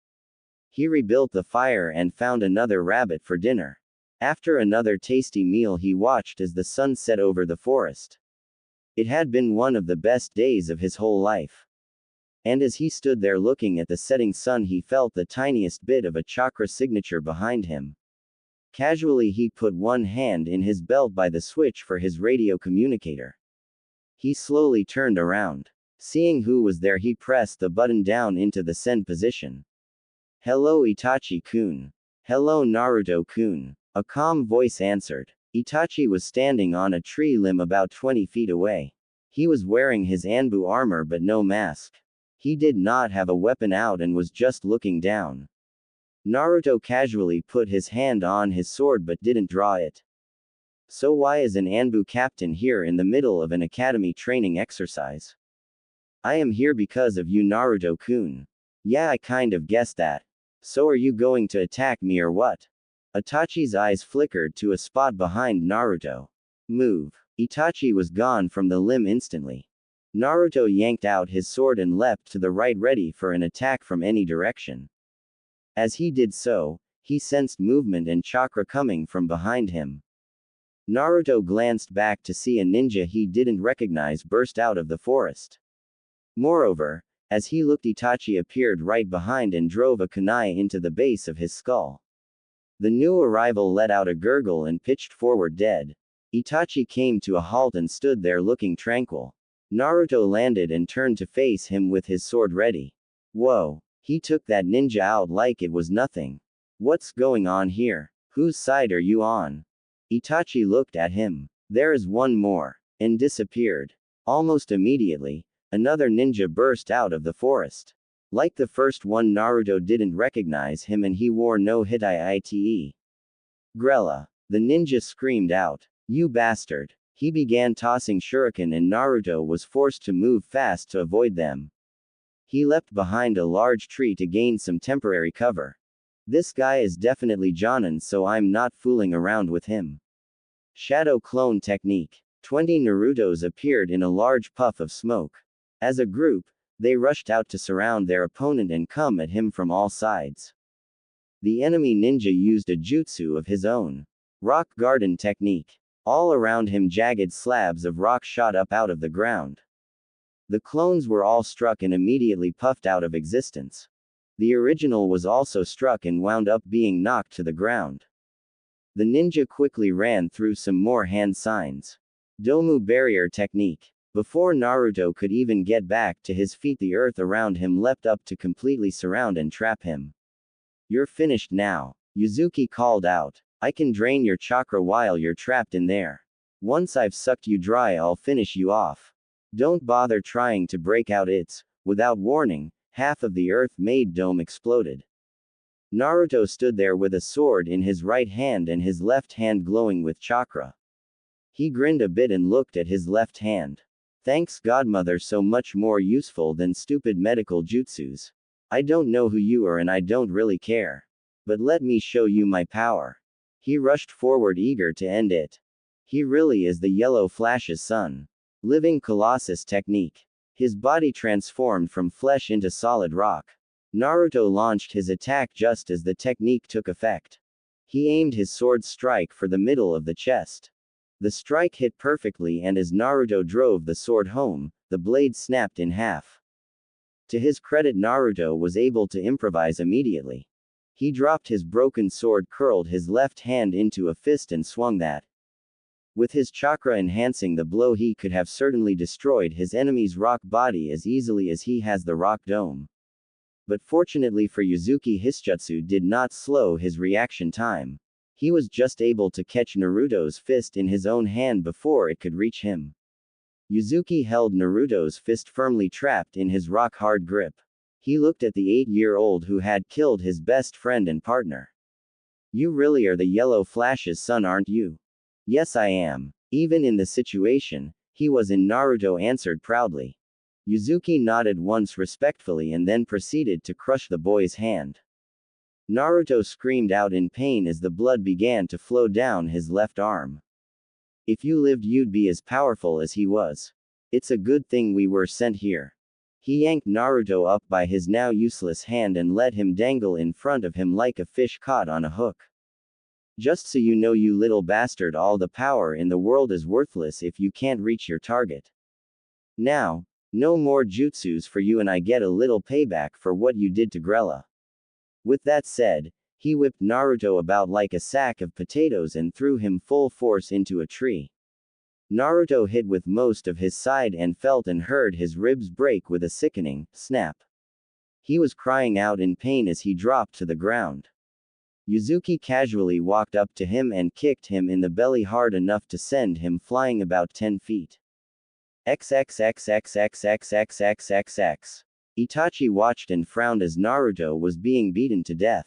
He rebuilt the fire and found another rabbit for dinner. After another tasty meal, he watched as the sun set over the forest. It had been one of the best days of his whole life. And as he stood there looking at the setting sun, he felt the tiniest bit of a chakra signature behind him. Casually, he put one hand in his belt by the switch for his radio communicator. He slowly turned around. Seeing who was there, he pressed the button down into the send position. Hello, Itachi-kun. Hello, Naruto-kun. A calm voice answered. Itachi was standing on a tree limb about 20 feet away. He was wearing his Anbu armor but no mask. He did not have a weapon out and was just looking down. Naruto casually put his hand on his sword but didn't draw it. So why is an Anbu captain here in the middle of an academy training exercise? I am here because of you, Naruto-kun. Yeah, I kind of guessed that. So are you going to attack me or what? Itachi's eyes flickered to a spot behind Naruto. Move. Itachi was gone from the limb instantly. Naruto yanked out his sword and leapt to the right, ready for an attack from any direction. As he did so, he sensed movement and chakra coming from behind him. Naruto glanced back to see a ninja he didn't recognize burst out of the forest. Moreover, as he looked, Itachi appeared right behind and drove a kunai into the base of his skull. The new arrival let out a gurgle and pitched forward dead. Itachi came to a halt and stood there looking tranquil. Naruto landed and turned to face him with his sword ready. Whoa. He took that ninja out like it was nothing. What's going on here? Whose side are you on? Itachi looked at him. There is one more. And disappeared. Almost immediately, another ninja burst out of the forest. Like the first one, Naruto didn't recognize him and he wore no Hitai-ite. Grella. The ninja screamed out. You bastard. He began tossing shuriken and Naruto was forced to move fast to avoid them. He leapt behind a large tree to gain some temporary cover. This guy is definitely Jonin, so I'm not fooling around with him. Shadow clone technique. 20 Narutos appeared in a large puff of smoke. As a group, they rushed out to surround their opponent and come at him from all sides. The enemy ninja used a jutsu of his own. Rock garden technique. All around him jagged slabs of rock shot up out of the ground. The clones were all struck and immediately puffed out of existence. The original was also struck and wound up being knocked to the ground. The ninja quickly ran through some more hand signs. Domu barrier technique. Before Naruto could even get back to his feet, the earth around him leapt up to completely surround and trap him. You're finished now. Yuzuki called out. I can drain your chakra while you're trapped in there. Once I've sucked you dry, I'll finish you off. Don't bother trying to break out. Without warning, half of the earth-made dome exploded. Naruto stood there with a sword in his right hand and his left hand glowing with chakra. He grinned a bit and looked at his left hand. Thanks Godmother, so much more useful than stupid medical jutsus. I don't know who you are and I don't really care. But let me show you my power. He rushed forward eager to end it. He really is the Yellow Flash's son. Living Colossus technique. His body transformed from flesh into solid rock. Naruto launched his attack just as the technique took effect. He aimed his sword strike for the middle of the chest. The strike hit perfectly, and as Naruto drove the sword home, the blade snapped in half. To his credit, Naruto was able to improvise immediately. He dropped his broken sword, curled his left hand into a fist and swung that. With his chakra enhancing the blow, he could have certainly destroyed his enemy's rock body as easily as he has the rock dome. But fortunately for Yuzuki, his jutsu did not slow his reaction time. He was just able to catch Naruto's fist in his own hand before it could reach him. Yuzuki held Naruto's fist firmly trapped in his rock-hard grip. He looked at the 8-year-old who had killed his best friend and partner. You really are the Yellow Flash's son, aren't you? Yes, I am. Even in the situation he was in, Naruto answered proudly. Yuzuki nodded once respectfully and then proceeded to crush the boy's hand. Naruto screamed out in pain as the blood began to flow down his left arm. If you lived, you'd be as powerful as he was. It's a good thing we were sent here. He yanked Naruto up by his now useless hand and let him dangle in front of him like a fish caught on a hook. Just so you know, you little bastard, all the power in the world is worthless if you can't reach your target. Now, no more jutsus for you, and I get a little payback for what you did to Grella. With that said, he whipped Naruto about like a sack of potatoes and threw him full force into a tree. Naruto hit with most of his side and felt and heard his ribs break with a sickening snap. He was crying out in pain as he dropped to the ground. Yuzuki casually walked up to him and kicked him in the belly hard enough to send him flying about 10 feet. XXXXXXXXXX. Itachi watched and frowned as Naruto was being beaten to death.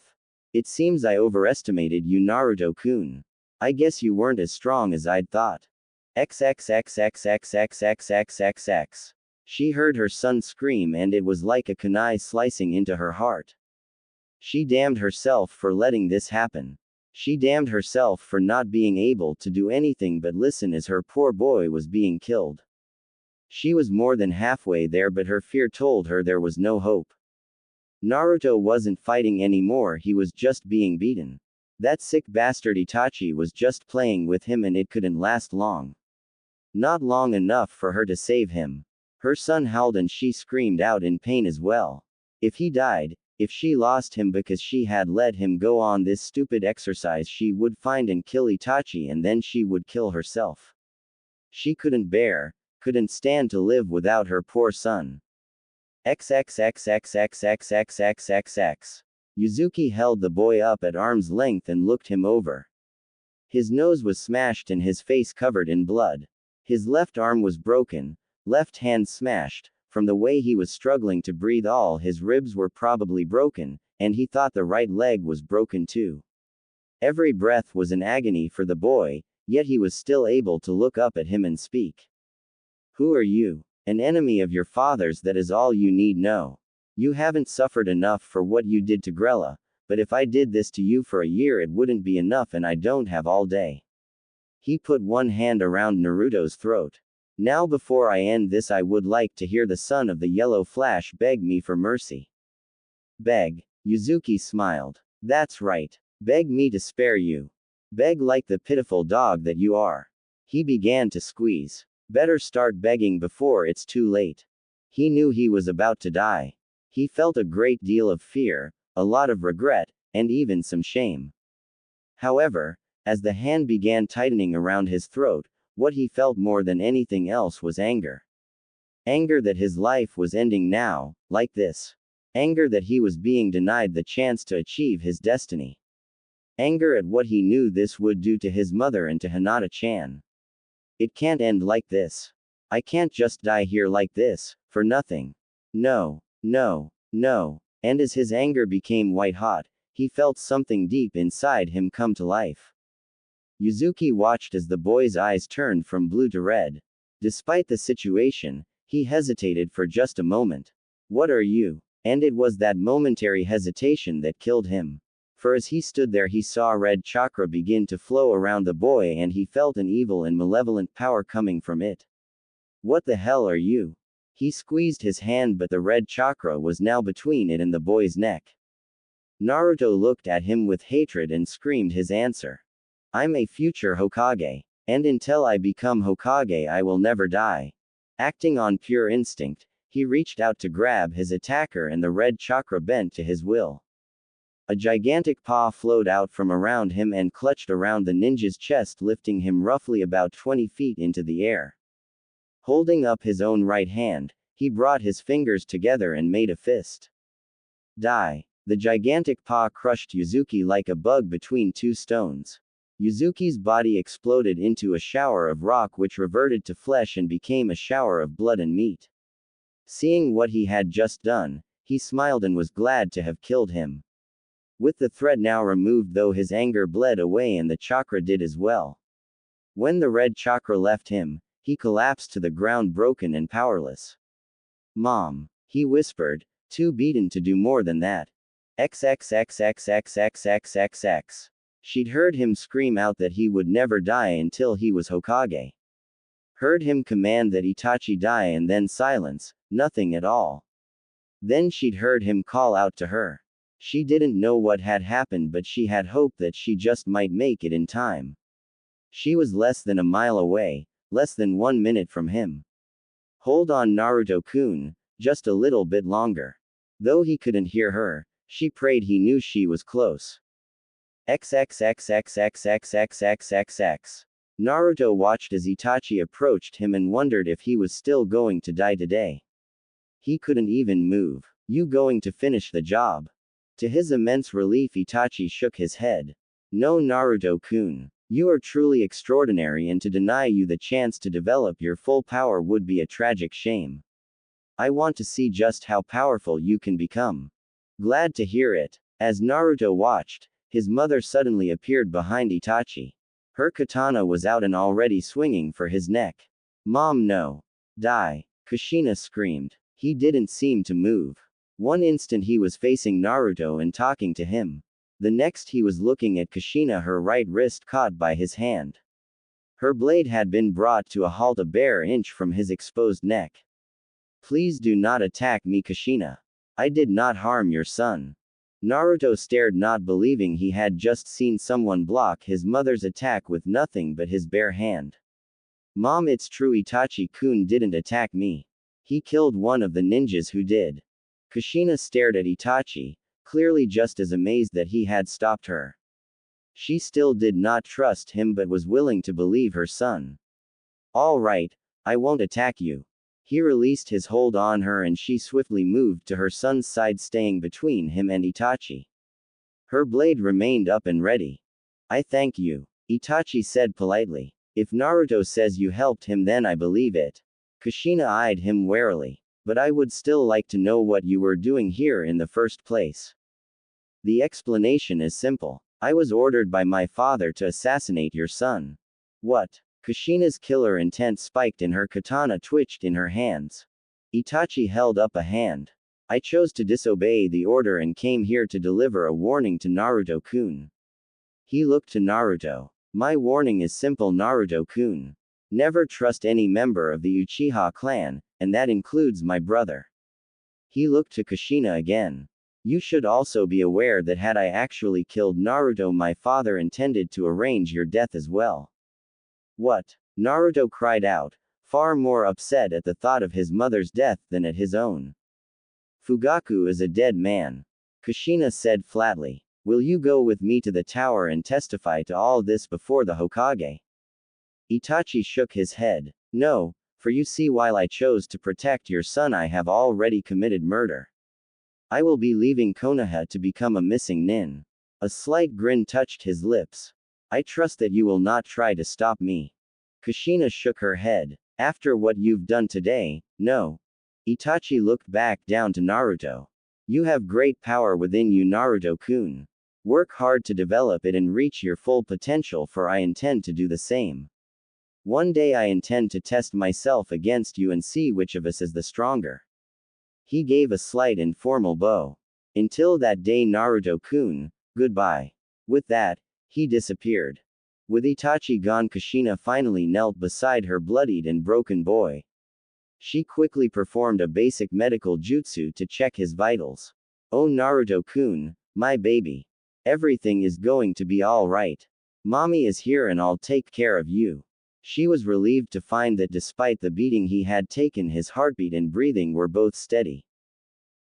It seems I overestimated you, Naruto-kun. I guess you weren't as strong as I'd thought. XXXXXXXXXXX. She heard her son scream and it was like a kunai slicing into her heart. She damned herself for letting this happen. She damned herself for not being able to do anything but listen as her poor boy was being killed. She was more than halfway there, but her fear told her there was no hope. Naruto wasn't fighting anymore, he was just being beaten. That sick bastard Itachi was just playing with him and it couldn't last long. Not long enough for her to save him. Her son howled and she screamed out in pain as well. If he died, if she lost him because she had let him go on this stupid exercise, she would find and kill Itachi and then she would kill herself. She couldn't stand to live without her poor son. XXXXXXXXXX. Yuzuki held the boy up at arm's length and looked him over. His nose was smashed and his face covered in blood. His left arm was broken, left hand smashed. From the way he was struggling to breathe, all his ribs were probably broken, and he thought the right leg was broken too. Every breath was an agony for the boy, yet he was still able to look up at him and speak. Who are you? An enemy of your father's, that is all you need know. You haven't suffered enough for what you did to Grella, but if I did this to you for a year it wouldn't be enough, and I don't have all day. He put one hand around Naruto's throat. Now before I end this I would like to hear the son of the yellow flash beg me for mercy. Beg? Yuzuki smiled. That's right. Beg me to spare you. Beg like the pitiful dog that you are. He began to squeeze. Better start begging before it's too late. He knew he was about to die. He felt a great deal of fear, a lot of regret, and even some shame. However, as the hand began tightening around his throat, what he felt more than anything else was anger. Anger that his life was ending now, like this. Anger that he was being denied the chance to achieve his destiny. Anger at what he knew this would do to his mother and to Hinata-chan. It can't end like this. I can't just die here like this, for nothing. No, no, no. And as his anger became white-hot, he felt something deep inside him come to life. Yuzuki watched as the boy's eyes turned from blue to red. Despite the situation, he hesitated for just a moment. What are you? And it was that momentary hesitation that killed him. For as he stood there he saw red chakra begin to flow around the boy and he felt an evil and malevolent power coming from it. What the hell are you? He squeezed his hand, but the red chakra was now between it and the boy's neck. Naruto looked at him with hatred and screamed his answer. I'm a future Hokage. And until I become Hokage I will never die. Acting on pure instinct, he reached out to grab his attacker and the red chakra bent to his will. A gigantic paw flowed out from around him and clutched around the ninja's chest, lifting him roughly about 20 feet into the air. Holding up his own right hand, he brought his fingers together and made a fist. Die. The gigantic paw crushed Yuzuki like a bug between two stones. Yuzuki's body exploded into a shower of rock which reverted to flesh and became a shower of blood and meat. Seeing what he had just done, he smiled and was glad to have killed him. With the threat now removed, though, his anger bled away and the chakra did as well. When the red chakra left him, he collapsed to the ground broken and powerless. Mom, he whispered, too beaten to do more than that. XXXXXXXXX. She'd heard him scream out that he would never die until he was Hokage. Heard him command that Itachi die and then silence, nothing at all. Then she'd heard him call out to her. She didn't know what had happened, but she had hope that she just might make it in time. She was less than a mile away, less than 1 minute from him. Hold on, Naruto-kun, just a little bit longer. Though he couldn't hear her, she prayed he knew she was close. XXXXXXXXXX. Naruto watched as Itachi approached him and wondered if he was still going to die today. He couldn't even move. You going to finish the job? To his immense relief, Itachi shook his head. No, Naruto-kun. You are truly extraordinary, and to deny you the chance to develop your full power would be a tragic shame. I want to see just how powerful you can become. Glad to hear it. As Naruto watched, his mother suddenly appeared behind Itachi. Her katana was out and already swinging for his neck. Mom, no. Die. Kushina screamed. He didn't seem to move. One instant he was facing Naruto and talking to him. The next he was looking at Kushina, her right wrist caught by his hand. Her blade had been brought to a halt a bare inch from his exposed neck. Please do not attack me, Kushina. I did not harm your son. Naruto stared, not believing he had just seen someone block his mother's attack with nothing but his bare hand. Mom, it's true, Itachi-kun didn't attack me. He killed one of the ninjas who did. Kushina stared at Itachi, clearly just as amazed that he had stopped her. She still did not trust him but was willing to believe her son. All right, I won't attack you. He released his hold on her and she swiftly moved to her son's side, staying between him and Itachi. Her blade remained up and ready. I thank you, Itachi said politely. If Naruto says you helped him, then I believe it. Kushina eyed him warily. But I would still like to know what you were doing here in the first place. The explanation is simple. I was ordered by my father to assassinate your son. What? Kushina's killer intent spiked and her katana twitched in her hands. Itachi held up a hand. I chose to disobey the order and came here to deliver a warning to Naruto-kun. He looked to Naruto. My warning is simple, Naruto-kun. Never trust any member of the Uchiha clan, and that includes my brother. He looked to Kushina again. You should also be aware that had I actually killed Naruto, my father intended to arrange your death as well. What? Naruto cried out, far more upset at the thought of his mother's death than at his own. Fugaku is a dead man. Kushina said flatly. Will you go with me to the tower and testify to all this before the Hokage? Itachi shook his head. No, for you see, while I chose to protect your son, I have already committed murder. I will be leaving Konoha to become a missing nin. A slight grin touched his lips. I trust that you will not try to stop me. Kushina shook her head. After what you've done today, no. Itachi looked back down to Naruto. You have great power within you, Naruto-kun. Work hard to develop it and reach your full potential, for I intend to do the same. One day I intend to test myself against you and see which of us is the stronger. He gave a slight and formal bow. Until that day, Naruto-kun, goodbye. With that, he disappeared. With Itachi gone, Kushina finally knelt beside her bloodied and broken boy. She quickly performed a basic medical jutsu to check his vitals. Oh Naruto-kun, my baby. Everything is going to be all right. Mommy is here and I'll take care of you. She was relieved to find that despite the beating he had taken, his heartbeat and breathing were both steady.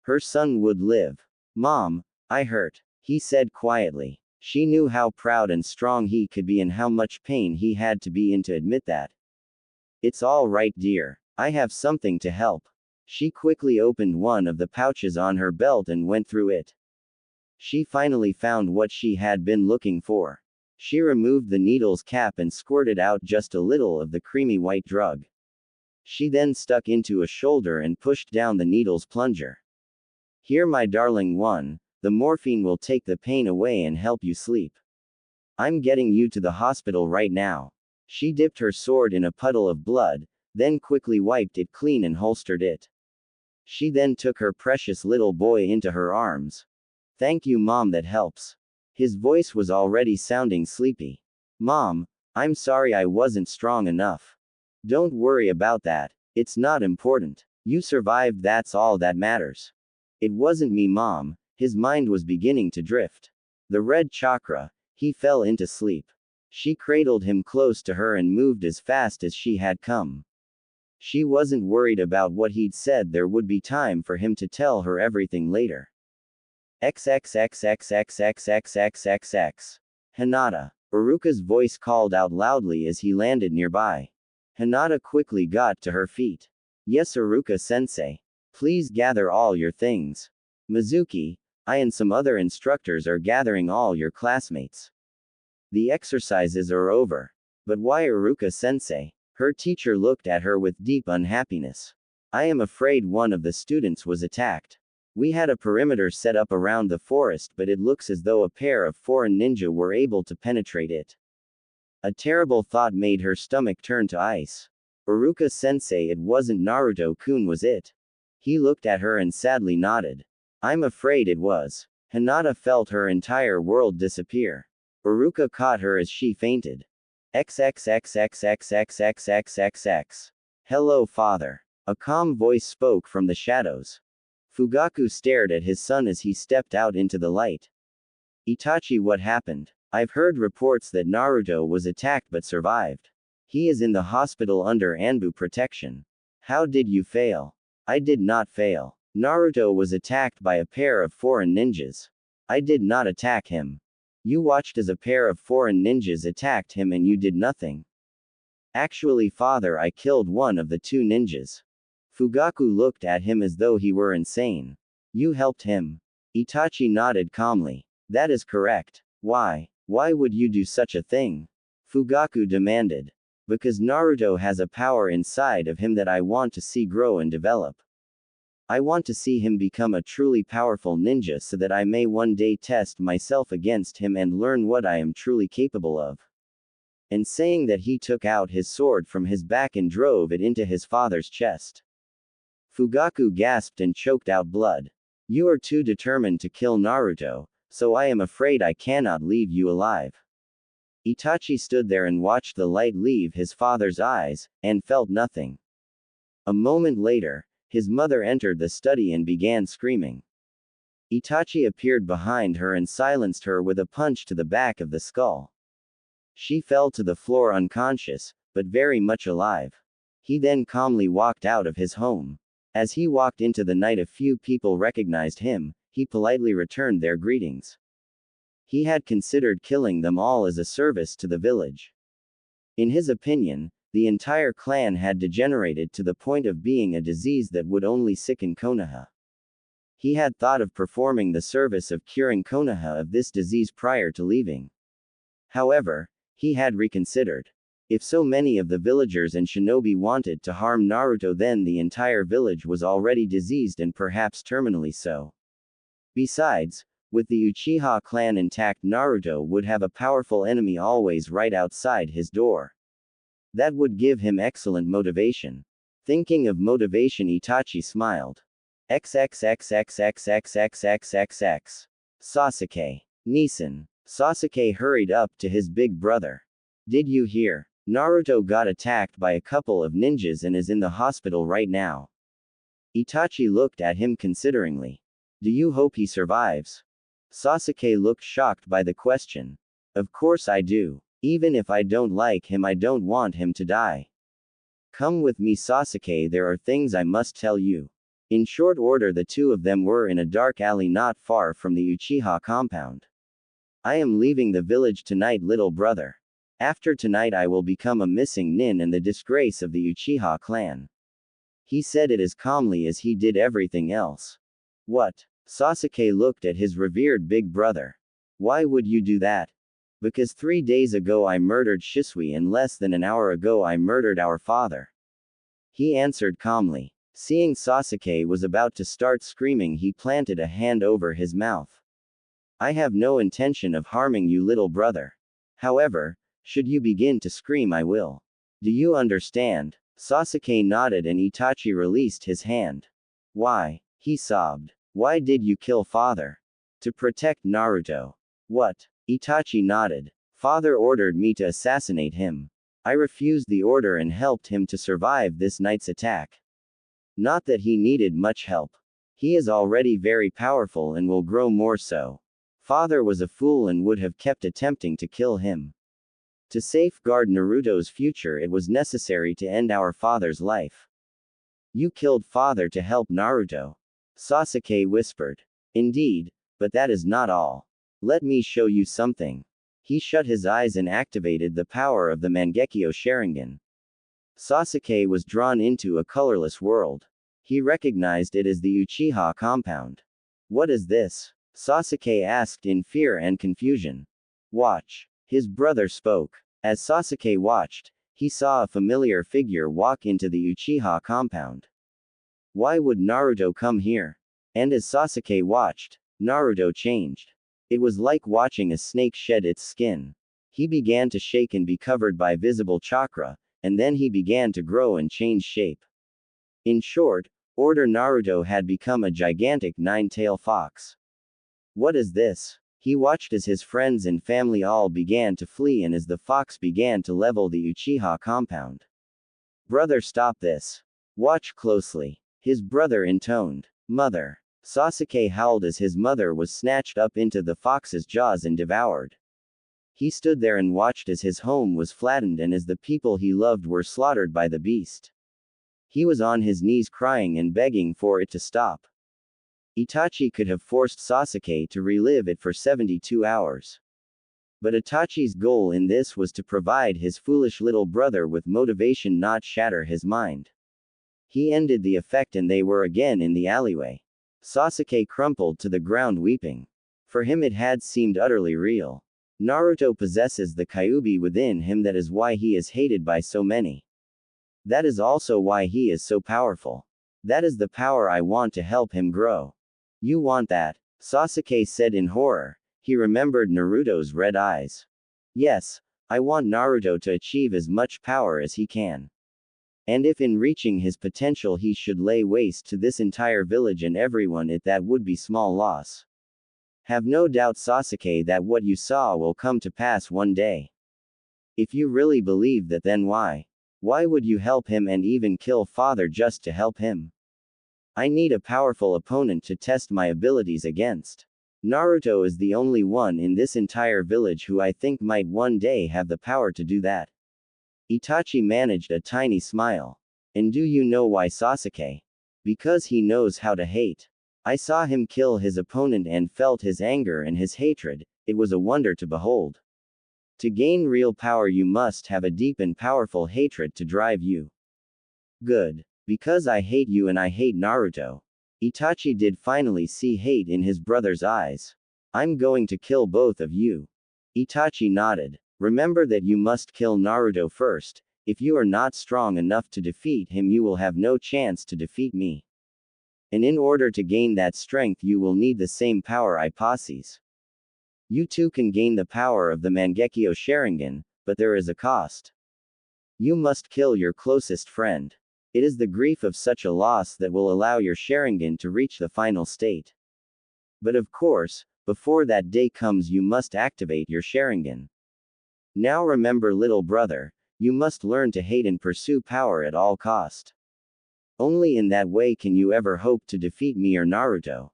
Her son would live. Mom, I hurt, he said quietly. She knew how proud and strong he could be and how much pain he had to be in to admit that. It's all right, dear. I have something to help. She quickly opened one of the pouches on her belt and went through it. She finally found what she had been looking for. She removed the needle's cap and squirted out just a little of the creamy white drug. She then stuck into a shoulder and pushed down the needle's plunger. Here, my darling one, the morphine will take the pain away and help you sleep. I'm getting you to the hospital right now. She dipped her sword in a puddle of blood, then quickly wiped it clean and holstered it. She then took her precious little boy into her arms. Thank you, Mom, that helps. His voice was already sounding sleepy. Mom, I'm sorry I wasn't strong enough. Don't worry about that. It's not important. You survived, that's all that matters. It wasn't me, Mom. His mind was beginning to drift. The red chakra, he fell into sleep. She cradled him close to her and moved as fast as she had come. She wasn't worried about what he'd said, there would be time for him to tell her everything later. XXXXXXXXXXX. Hinata. Iruka's voice called out loudly as he landed nearby. Hinata quickly got to her feet. Yes, Iruka-sensei. Please gather all your things. Mizuki, I and some other instructors are gathering all your classmates. The exercises are over. But why, Iruka-sensei? Her teacher looked at her with deep unhappiness. I am afraid one of the students was attacked. We had a perimeter set up around the forest, but it looks as though a pair of foreign ninja were able to penetrate it. A terrible thought made her stomach turn to ice. Iruka-sensei, it wasn't Naruto-kun, was it? He looked at her and sadly nodded. I'm afraid it was. Hinata felt her entire world disappear. Iruka caught her as she fainted. XXXXXXXXXXX. Hello, father. A calm voice spoke from the shadows. Fugaku stared at his son as he stepped out into the light. Itachi, what happened? I've heard reports that Naruto was attacked but survived. He is in the hospital under Anbu protection. How did you fail? I did not fail. Naruto was attacked by a pair of foreign ninjas. I did not attack him. You watched as a pair of foreign ninjas attacked him and you did nothing. Actually, father, I killed one of the two ninjas. Fugaku looked at him as though he were insane. You helped him. Itachi nodded calmly. That is correct. Why? Why would you do such a thing? Fugaku demanded. Because Naruto has a power inside of him that I want to see grow and develop. I want to see him become a truly powerful ninja so that I may one day test myself against him and learn what I am truly capable of. and saying that he took out his sword from his back and drove it into his father's chest. Fugaku gasped and choked out blood. You are too determined to kill Naruto, so I am afraid I cannot leave you alive. Itachi stood there and watched the light leave his father's eyes, and felt nothing. A moment later, his mother entered the study and began screaming. Itachi appeared behind her and silenced her with a punch to the back of the skull. She fell to the floor unconscious, but very much alive. He then calmly walked out of his home. As he walked into the night, a few people recognized him. He politely returned their greetings. He had considered killing them all as a service to the village. In his opinion, the entire clan had degenerated to the point of being a disease that would only sicken Konoha. He had thought of performing the service of curing Konoha of this disease prior to leaving. However, he had reconsidered. If so many of the villagers and shinobi wanted to harm Naruto, then the entire village was already diseased and perhaps terminally so. Besides, with the Uchiha clan intact, Naruto would have a powerful enemy always right outside his door. That would give him excellent motivation. Thinking of motivation, Itachi smiled. XXXXXXXXXX. Sasuke. Nissan. Sasuke hurried up to his big brother. Did you hear? Naruto got attacked by a couple of ninjas and is in the hospital right now. Itachi looked at him consideringly. Do you hope he survives? Sasuke looked shocked by the question. Of course I do. Even if I don't like him, I don't want him to die. Come with me, Sasuke, there are things I must tell you. In short order, the two of them were in a dark alley not far from the Uchiha compound. I am leaving the village tonight, little brother. After tonight I will become a missing nin and the disgrace of the Uchiha clan. He said it as calmly as he did everything else. What? Sasuke looked at his revered big brother. Why would you do that? Because 3 days ago I murdered Shisui and less than an hour ago I murdered our father. He answered calmly. Seeing Sasuke was about to start screaming, he planted a hand over his mouth. I have no intention of harming you, little brother. However, should you begin to scream, I will. Do you understand? Sasuke nodded and Itachi released his hand. Why? He sobbed. Why did you kill father? To protect Naruto. What? Itachi nodded. Father ordered me to assassinate him. I refused the order and helped him to survive this night's attack. Not that he needed much help. He is already very powerful and will grow more so. Father was a fool and would have kept attempting to kill him. To safeguard Naruto's future, it was necessary to end our father's life. You killed father to help Naruto. Sasuke whispered. Indeed, but that is not all. Let me show you something. He shut his eyes and activated the power of the Mangekyo Sharingan. Sasuke was drawn into a colorless world. He recognized it as the Uchiha compound. What is this? Sasuke asked in fear and confusion. Watch. His brother spoke. As Sasuke watched, he saw a familiar figure walk into the Uchiha compound. Why would Naruto come here? And as Sasuke watched, Naruto changed. It was like watching a snake shed its skin. He began to shake and be covered by visible chakra, and then he began to grow and change shape. In short, Order Naruto had become a gigantic nine-tailed fox. What is this? He watched as his friends and family all began to flee and as the fox began to level the Uchiha compound. Brother, stop this. Watch closely. His brother intoned. Mother. Sasuke howled as his mother was snatched up into the fox's jaws and devoured. He stood there and watched as his home was flattened and as the people he loved were slaughtered by the beast. He was on his knees crying and begging for it to stop. Itachi could have forced Sasuke to relive it for 72 hours. But Itachi's goal in this was to provide his foolish little brother with motivation, not shatter his mind. He ended the effect and they were again in the alleyway. Sasuke crumpled to the ground weeping. For him it had seemed utterly real. Naruto possesses the Kyuubi within him, that is why he is hated by so many. That is also why he is so powerful. That is the power I want to help him grow. You want that? Sasuke said in horror. He remembered Naruto's red eyes. Yes, I want Naruto to achieve as much power as he can. And if in reaching his potential he should lay waste to this entire village and everyone that would be small loss. Have no doubt, Sasuke, that what you saw will come to pass one day. If you really believe that, then why? Why would you help him and even kill father just to help him? I need a powerful opponent to test my abilities against. Naruto is the only one in this entire village who I think might one day have the power to do that. Itachi managed a tiny smile. And do you know why, Sasuke? Because he knows how to hate. I saw him kill his opponent and felt his anger and his hatred. It was a wonder to behold. To gain real power you must have a deep and powerful hatred to drive you. Good. Because I hate you and I hate Naruto. Itachi did finally see hate in his brother's eyes. I'm going to kill both of you. Itachi nodded. Remember that you must kill Naruto first. If you are not strong enough to defeat him, you will have no chance to defeat me. And in order to gain that strength, you will need the same power I possess. You too can gain the power of the Mangekyo Sharingan, but there is a cost. You must kill your closest friend. It is the grief of such a loss that will allow your Sharingan to reach the final state. But of course, before that day comes, you must activate your Sharingan. Now remember, little brother, you must learn to hate and pursue power at all cost. Only in that way can you ever hope to defeat me or Naruto.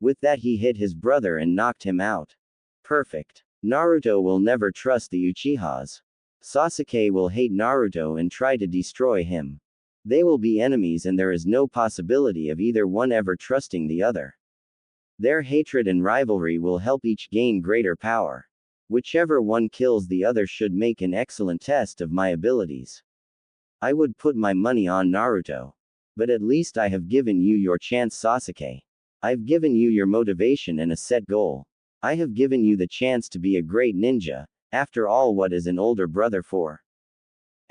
With that he hit his brother and knocked him out. Perfect. Naruto will never trust the Uchihas. Sasuke will hate Naruto and try to destroy him. They will be enemies and there is no possibility of either one ever trusting the other. Their hatred and rivalry will help each gain greater power. Whichever one kills the other should make an excellent test of my abilities. I would put my money on Naruto. But at least I have given you your chance, Sasuke. I've given you your motivation and a set goal. I have given you the chance to be a great ninja. After all, what is an older brother for?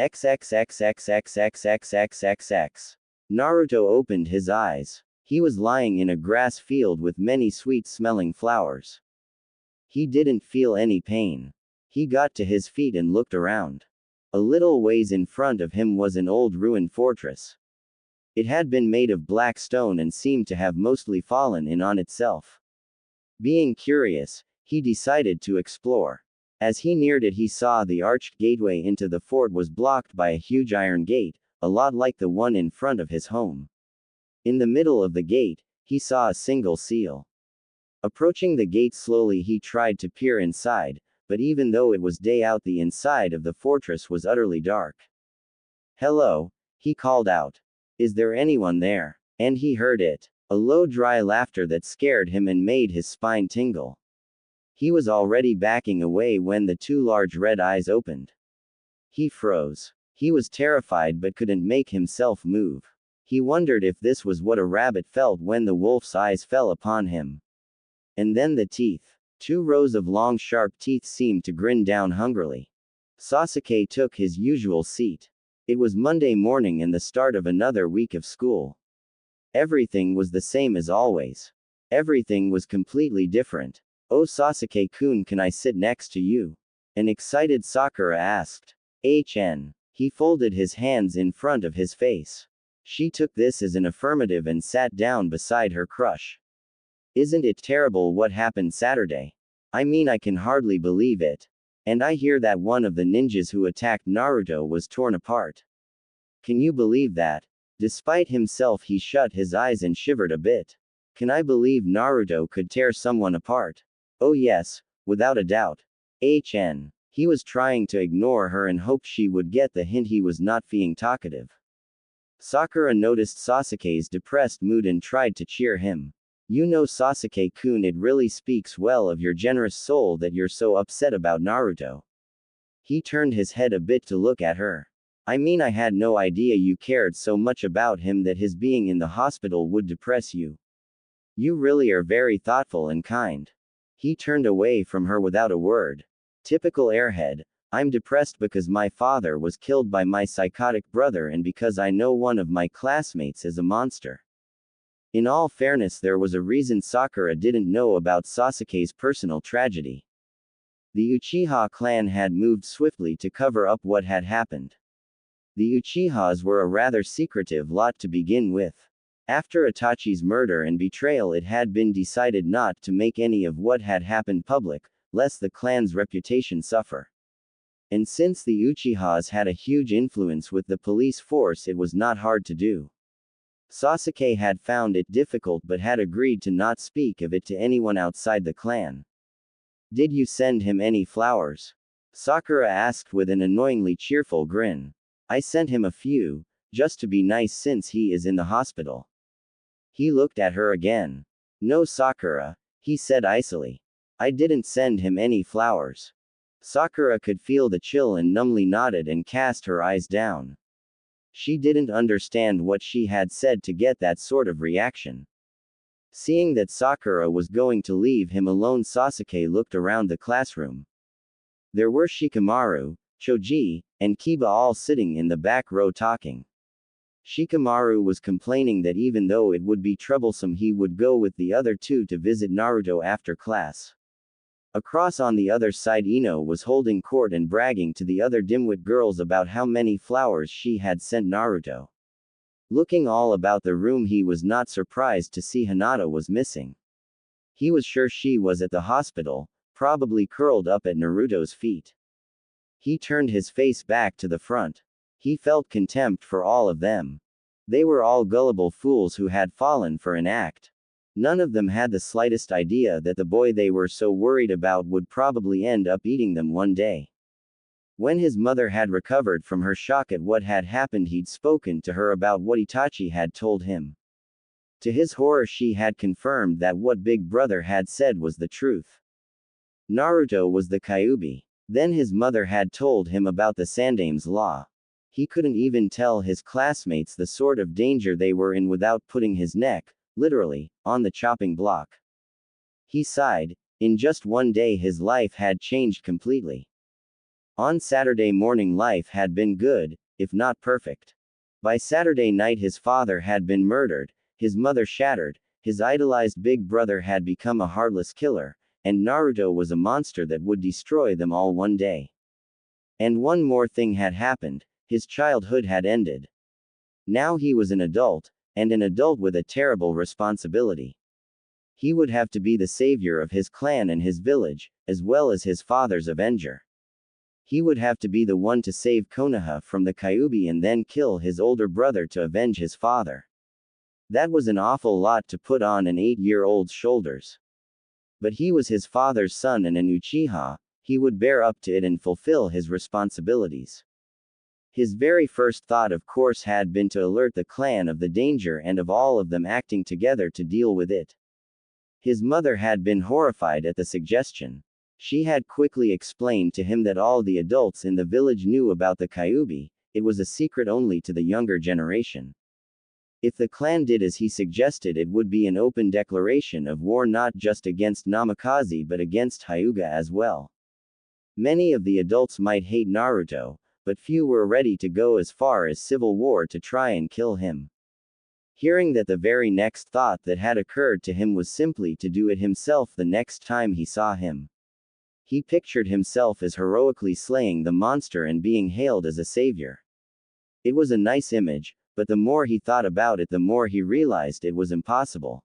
XXXXXXXXXX. Naruto opened his eyes. He was lying in a grass field with many sweet-smelling flowers. He didn't feel any pain. He got to his feet and looked around. A little ways in front of him was an old ruined fortress. It had been made of black stone and seemed to have mostly fallen in on itself. Being curious, he decided to explore. As he neared it, he saw the arched gateway into the fort was blocked by a huge iron gate, a lot like the one in front of his home. In the middle of the gate, he saw a single seal. Approaching the gate slowly, he tried to peer inside, but even though it was day out, the inside of the fortress was utterly dark. Hello, he called out. Is there anyone there? And he heard it. A low dry laughter that scared him and made his spine tingle. He was already backing away when the two large red eyes opened. He froze. He was terrified but couldn't make himself move. He wondered if this was what a rabbit felt when the wolf's eyes fell upon him. And then the teeth. 2 rows of long sharp teeth seemed to grin down hungrily. Sasuke took his usual seat. It was Monday morning and the start of another week of school. Everything was the same as always. Everything was completely different. Oh Sasuke-kun, can I sit next to you? An excited Sakura asked. He folded his hands in front of his face. She took this as an affirmative and sat down beside her crush. Isn't it terrible what happened Saturday? I mean, I can hardly believe it. And I hear that one of the ninjas who attacked Naruto was torn apart. Can you believe that? Despite himself, he shut his eyes and shivered a bit. Can I believe Naruto could tear someone apart? Oh yes, without a doubt. He was trying to ignore her and hoped she would get the hint he was not being talkative. Sakura noticed Sasuke's depressed mood and tried to cheer him. You know, Sasuke-kun, it really speaks well of your generous soul that you're so upset about Naruto. He turned his head a bit to look at her. I mean, I had no idea you cared so much about him that his being in the hospital would depress you. You really are very thoughtful and kind. He turned away from her without a word. Typical airhead. I'm depressed because my father was killed by my psychotic brother and because I know one of my classmates is a monster. In all fairness, there was a reason Sakura didn't know about Sasuke's personal tragedy. The Uchiha clan had moved swiftly to cover up what had happened. The Uchihas were a rather secretive lot to begin with. After Itachi's murder and betrayal, it had been decided not to make any of what had happened public, lest the clan's reputation suffer. And since the Uchihas had a huge influence with the police force, it was not hard to do. Sasuke had found it difficult but had agreed to not speak of it to anyone outside the clan. "Did you send him any flowers?" Sakura asked with an annoyingly cheerful grin. "I sent him a few, just to be nice since he is in the hospital." He looked at her again. "No, Sakura," he said icily. "I didn't send him any flowers." Sakura could feel the chill and numbly nodded and cast her eyes down. She didn't understand what she had said to get that sort of reaction. Seeing that Sakura was going to leave him alone, Sasuke looked around the classroom. There were Shikamaru, Choji, and Kiba all sitting in the back row talking. Shikamaru was complaining that even though it would be troublesome, he would go with the other two to visit Naruto after class. Across on the other side, Ino was holding court and bragging to the other dimwit girls about how many flowers she had sent Naruto. Looking all about the room, he was not surprised to see Hinata was missing. He was sure she was at the hospital, probably curled up at Naruto's feet. He turned his face back to the front. He felt contempt for all of them. They were all gullible fools who had fallen for an act. None of them had the slightest idea that the boy they were so worried about would probably end up eating them one day. When his mother had recovered from her shock at what had happened, he'd spoken to her about what Itachi had told him. To his horror, she had confirmed that what Big Brother had said was the truth. Naruto was the Kyuubi. Then his mother had told him about the Sandame's law. He couldn't even tell his classmates the sort of danger they were in without putting his neck, literally, on the chopping block. He sighed. In just one day his life had changed completely. On Saturday morning life had been good, if not perfect. By Saturday night his father had been murdered, his mother shattered, his idolized Big Brother had become a heartless killer, and Naruto was a monster that would destroy them all one day. And one more thing had happened, his childhood had ended. Now he was an adult, and an adult with a terrible responsibility. He would have to be the savior of his clan and his village, as well as his father's avenger. He would have to be the one to save Konoha from the Kyuubi and then kill his older brother to avenge his father. That was an awful lot to put on an 8-year-old's shoulders. But he was his father's son and an Uchiha, he would bear up to it and fulfill his responsibilities. His very first thought, of course, had been to alert the clan of the danger and of all of them acting together to deal with it. His mother had been horrified at the suggestion. She had quickly explained to him that all the adults in the village knew about the Kyuubi, it was a secret only to the younger generation. If the clan did as he suggested, it would be an open declaration of war not just against Namikaze but against Hyuga as well. Many of the adults might hate Naruto, but few were ready to go as far as civil war to try and kill him. Hearing that, the very next thought that had occurred to him was simply to do it himself the next time he saw him. He pictured himself as heroically slaying the monster and being hailed as a savior. It was a nice image, but the more he thought about it, the more he realized it was impossible.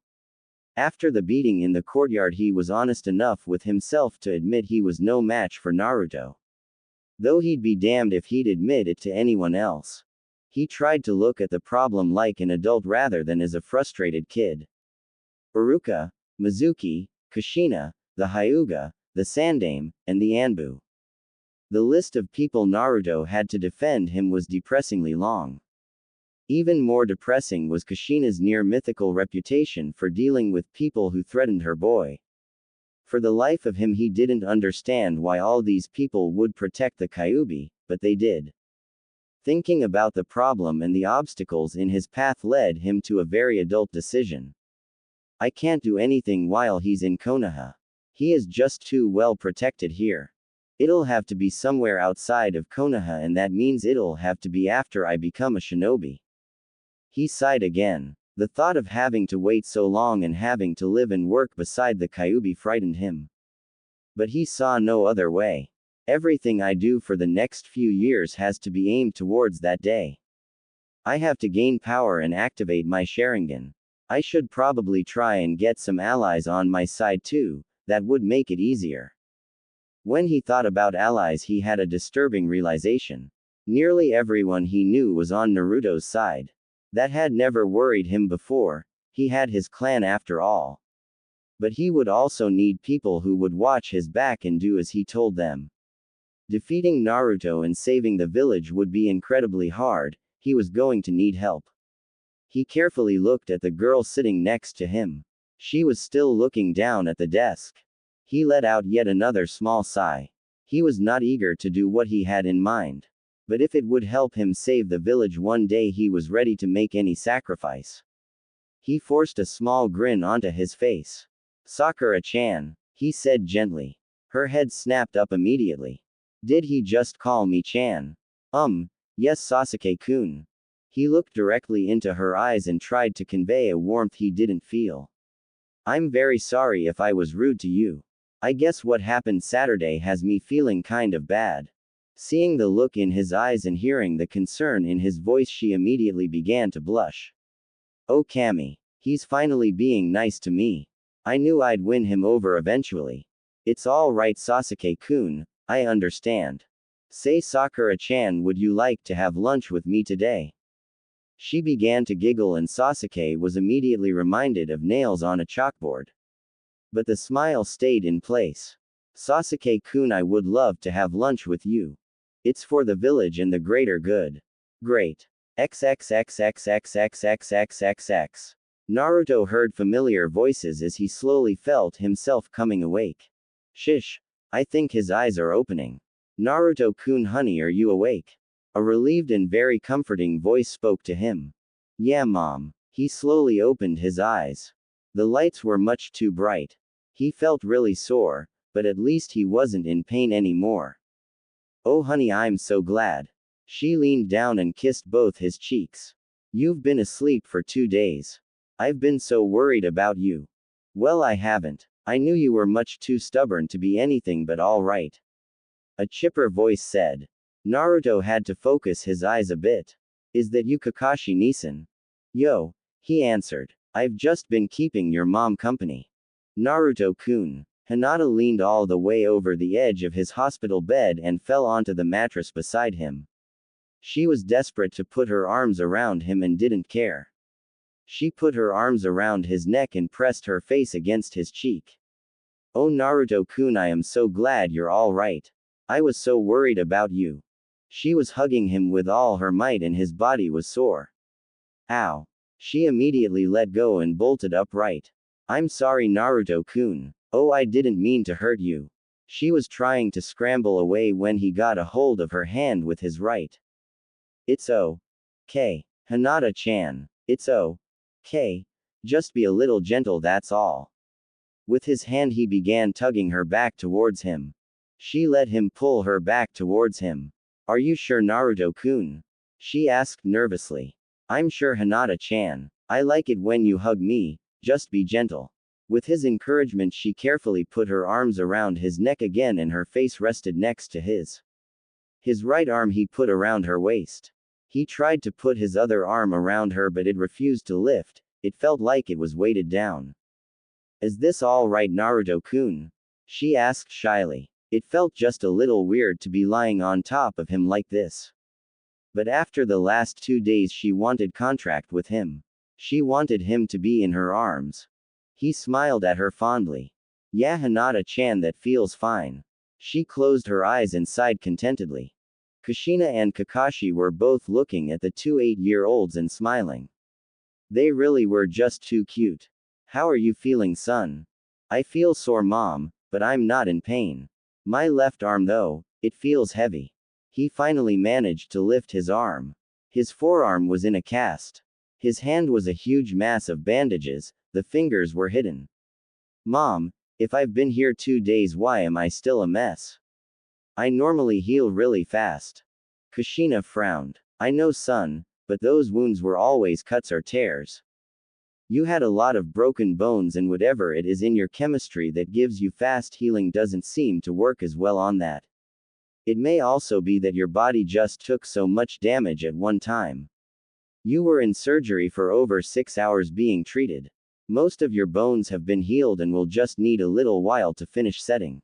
After the beating in the courtyard, he was honest enough with himself to admit he was no match for Naruto. Though he'd be damned if he'd admit it to anyone else. He tried to look at the problem like an adult rather than as a frustrated kid. Iruka, Mizuki, Kushina, the Hyuga, the Sandame, and the Anbu. The list of people Naruto had to defend him was depressingly long. Even more depressing was Kushina's near-mythical reputation for dealing with people who threatened her boy. For the life of him, he didn't understand why all these people would protect the Kyuubi, but they did. Thinking about the problem and the obstacles in his path led him to a very adult decision. I can't do anything while he's in Konoha. He is just too well protected here. It'll have to be somewhere outside of Konoha, and that means it'll have to be after I become a shinobi. He sighed again. The thought of having to wait so long and having to live and work beside the Kyuubi frightened him. But he saw no other way. Everything I do for the next few years has to be aimed towards that day. I have to gain power and activate my Sharingan. I should probably try and get some allies on my side too, that would make it easier. When he thought about allies, he had a disturbing realization. Nearly everyone he knew was on Naruto's side. That had never worried him before, he had his clan after all. But he would also need people who would watch his back and do as he told them. Defeating Naruto and saving the village would be incredibly hard, he was going to need help. He carefully looked at the girl sitting next to him. She was still looking down at the desk. He let out yet another small sigh. He was not eager to do what he had in mind. But if it would help him save the village one day, he was ready to make any sacrifice. He forced a small grin onto his face. Sakura-chan, he said gently. Her head snapped up immediately. Did he just call me Chan? Yes, Sasuke-kun. He looked directly into her eyes and tried to convey a warmth he didn't feel. I'm very sorry if I was rude to you. I guess what happened Saturday has me feeling kind of bad. Seeing the look in his eyes and hearing the concern in his voice, she immediately began to blush. Oh Kami, he's finally being nice to me. I knew I'd win him over eventually. It's all right, Sasuke-kun, I understand. Say, Sakura-chan, would you like to have lunch with me today? She began to giggle and Sasuke was immediately reminded of nails on a chalkboard. But the smile stayed in place. Sasuke-kun, I would love to have lunch with you. It's for the village and the greater good. Great. XXXXXXXXXX. Naruto heard familiar voices as he slowly felt himself coming awake. Shish. I think his eyes are opening. Naruto-kun, honey, are you awake? A relieved and very comforting voice spoke to him. Yeah, mom. He slowly opened his eyes. The lights were much too bright. He felt really sore, but at least he wasn't in pain anymore. Oh honey, I'm so glad. She leaned down and kissed both his cheeks. You've been asleep for 2 days. I've been so worried about you. Well, I haven't. I knew you were much too stubborn to be anything but all right. A chipper voice said. Naruto had to focus his eyes a bit. Is that you, Kakashi-nisan? Yo, he answered. I've just been keeping your mom company. Naruto-kun. Hinata leaned all the way over the edge of his hospital bed and fell onto the mattress beside him. She was desperate to put her arms around him and didn't care. She put her arms around his neck and pressed her face against his cheek. Oh Naruto-kun, I am so glad you're all right. I was so worried about you. She was hugging him with all her might and his body was sore. Ow. She immediately let go and bolted upright. I'm sorry, Naruto-kun. Oh, I didn't mean to hurt you. She was trying to scramble away when he got a hold of her hand with his right. It's okay. Hinata-chan. It's okay. Just be a little gentle, that's all. With his hand he began tugging her back towards him. She let him pull her back towards him. Are you sure, Naruto-kun? She asked nervously. I'm sure, Hinata-chan. I like it when you hug me, just be gentle. With his encouragement she carefully put her arms around his neck again and her face rested next to his. His right arm he put around her waist. He tried to put his other arm around her but it refused to lift, it felt like it was weighted down. Is this all right, Naruto-kun? She asked shyly. It felt just a little weird to be lying on top of him like this. But after the last 2 days she wanted contact with him. She wanted him to be in her arms. He smiled at her fondly. Yeah, Hinata-chan, that feels fine. She closed her eyes and sighed contentedly. Kushina and Kakashi were both looking at the 2 8-year-olds and smiling. They really were just too cute. How are you feeling, son? I feel sore, mom, but I'm not in pain. My left arm though, it feels heavy. He finally managed to lift his arm. His forearm was in a cast. His hand was a huge mass of bandages, the fingers were hidden. Mom, if I've been here 2 days, why am I still a mess? I normally heal really fast. Kushina frowned. I know, son, but those wounds were always cuts or tears. You had a lot of broken bones, and whatever it is in your chemistry that gives you fast healing doesn't seem to work as well on that. It may also be that your body just took so much damage at one time. You were in surgery for over 6 hours being treated. Most of your bones have been healed and will just need a little while to finish setting.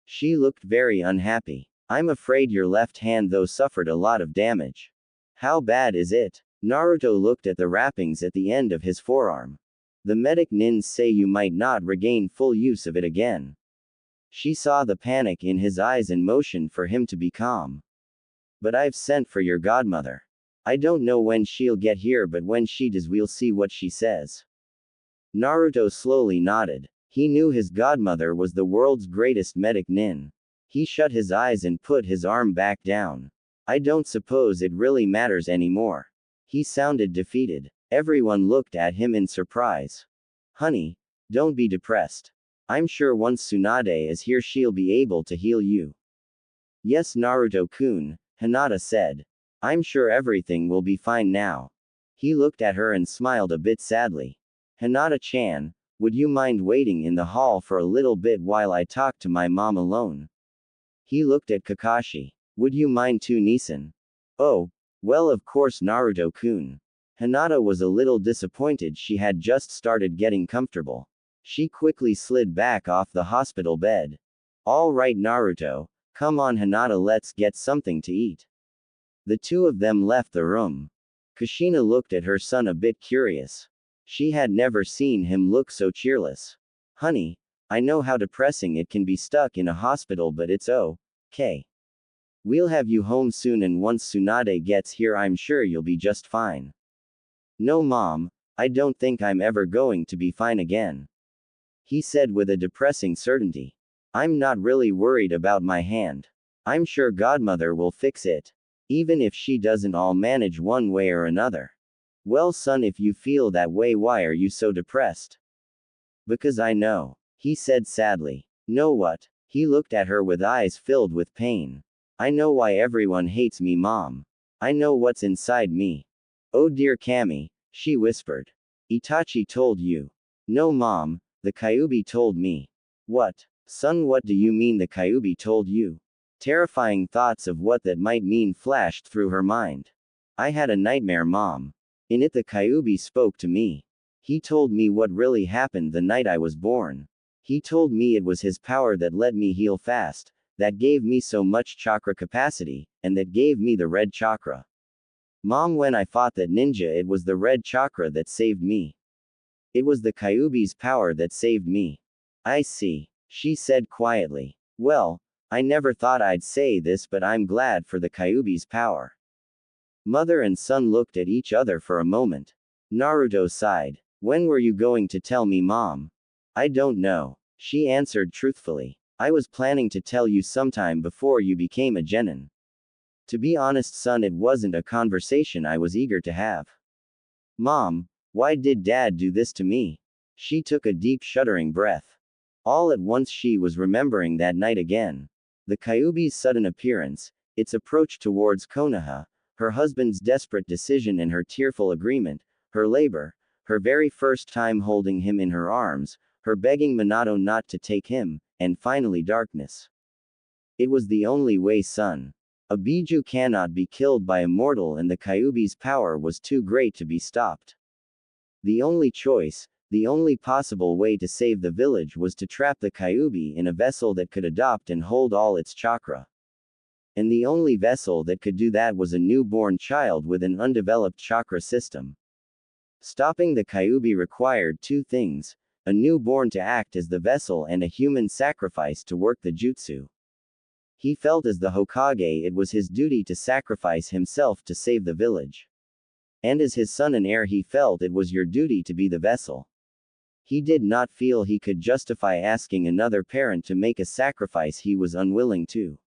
She looked very unhappy. I'm afraid your left hand though suffered a lot of damage. How bad is it? Naruto looked at the wrappings at the end of his forearm. The medic nins say you might not regain full use of it again. She saw the panic in his eyes and motioned for him to be calm. But I've sent for your godmother. I don't know when she'll get here, but when she does we'll see what she says. Naruto slowly nodded. He knew his godmother was the world's greatest medic nin. He shut his eyes and put his arm back down. I don't suppose it really matters anymore. He sounded defeated. Everyone looked at him in surprise. Honey, don't be depressed. I'm sure once Tsunade is here she'll be able to heal you. Yes, Naruto-kun, Hinata said. I'm sure everything will be fine now. He looked at her and smiled a bit sadly. Hinata-chan, would you mind waiting in the hall for a little bit while I talk to my mom alone? He looked at Kakashi. Would you mind too, Nisan? Oh, well, of course, Naruto-kun. Hinata was a little disappointed. She had just started getting comfortable. She quickly slid back off the hospital bed. All right, Naruto. Come on, Hinata, let's get something to eat. The two of them left the room. Kushina looked at her son a bit curious. She had never seen him look so cheerless. Honey, I know how depressing it can be stuck in a hospital, but it's okay. We'll have you home soon, and once Tsunade gets here I'm sure you'll be just fine. No, Mom, I don't think I'm ever going to be fine again. He said with a depressing certainty. I'm not really worried about my hand. I'm sure Godmother will fix it. Even if she doesn't, I'll manage one way or another. Well, son, if you feel that way, why are you so depressed? Because I know. He said sadly. Know what? He looked at her with eyes filled with pain. I know why everyone hates me, Mom. I know what's inside me. Oh dear Kami, she whispered. Itachi told you. No, Mom, the Kyuubi told me. What? Son, what do you mean the Kyuubi told you? Terrifying thoughts of what that might mean flashed through her mind. I had a nightmare, Mom. In it the Kyuubi spoke to me. He told me what really happened the night I was born. He told me it was his power that let me heal fast, that gave me so much chakra capacity, and that gave me the red chakra. Mom, when I fought that ninja, it was the red chakra that saved me. It was the Kyuubi's power that saved me. I see, she said quietly. Well, I never thought I'd say this, but I'm glad for the Kyuubi's power. Mother and son looked at each other for a moment. Naruto sighed. When were you going to tell me, Mom? I don't know. She answered truthfully. I was planning to tell you sometime before you became a genin. To be honest, son, it wasn't a conversation I was eager to have. Mom, why did Dad do this to me? She took a deep shuddering breath. All at once she was remembering that night again. The Kyuubi's sudden appearance, its approach towards Konoha, her husband's desperate decision and her tearful agreement, her labor, her very first time holding him in her arms, her begging Minato not to take him, and finally darkness. It was the only way, son. A Biju cannot be killed by a mortal, and the Kyuubi's power was too great to be stopped. The only choice, the only possible way to save the village was to trap the Kyuubi in a vessel that could adopt and hold all its chakra. And the only vessel that could do that was a newborn child with an undeveloped chakra system. Stopping the Kyuubi required two things: a newborn to act as the vessel and a human sacrifice to work the jutsu. He felt as the Hokage it was his duty to sacrifice himself to save the village. And as his son and heir he felt it was your duty to be the vessel. He did not feel he could justify asking another parent to make a sacrifice he was unwilling to.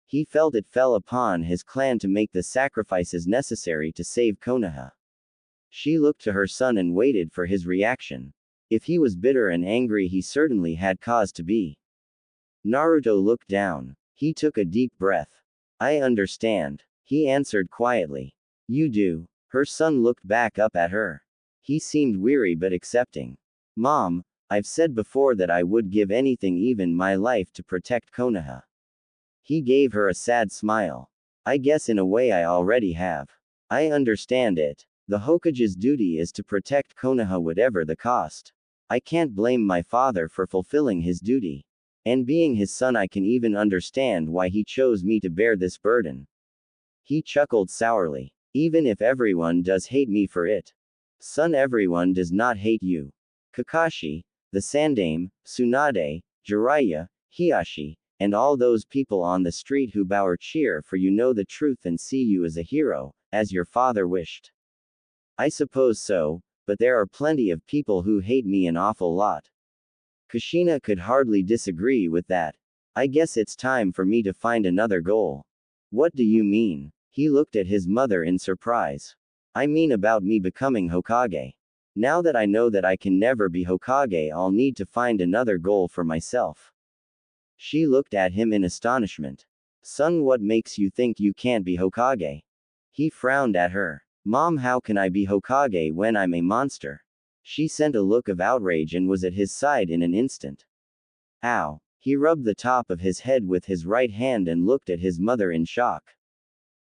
He felt it fell upon his clan to make the sacrifices necessary to save Konoha. She looked to her son and waited for his reaction. If he was bitter and angry, he certainly had cause to be. Naruto looked down. He took a deep breath. I understand, he answered quietly. You do? Her son looked back up at her. He seemed weary but accepting. Mom, I've said before that I would give anything, even my life, to protect Konoha. He gave her a sad smile. I guess in a way I already have. I understand it. The Hokage's duty is to protect Konoha whatever the cost. I can't blame my father for fulfilling his duty. And being his son, I can even understand why he chose me to bear this burden. He chuckled sourly. Even if everyone does hate me for it. Son, everyone does not hate you. Kakashi, the Sandaime, Tsunade, Jiraiya, Hiashi, and all those people on the street who bow or cheer for you know the truth and see you as a hero, as your father wished. I suppose so, but there are plenty of people who hate me an awful lot. Kushina could hardly disagree with that. I guess it's time for me to find another goal. What do you mean? He looked at his mother in surprise. I mean about me becoming Hokage. Now that I know that I can never be Hokage, I'll need to find another goal for myself. She looked at him in astonishment. Son, what makes you think you can't be Hokage? He frowned at her. Mom, how can I be Hokage when I'm a monster? She sent a look of outrage and was at his side in an instant. Ow. He rubbed the top of his head with his right hand and looked at his mother in shock.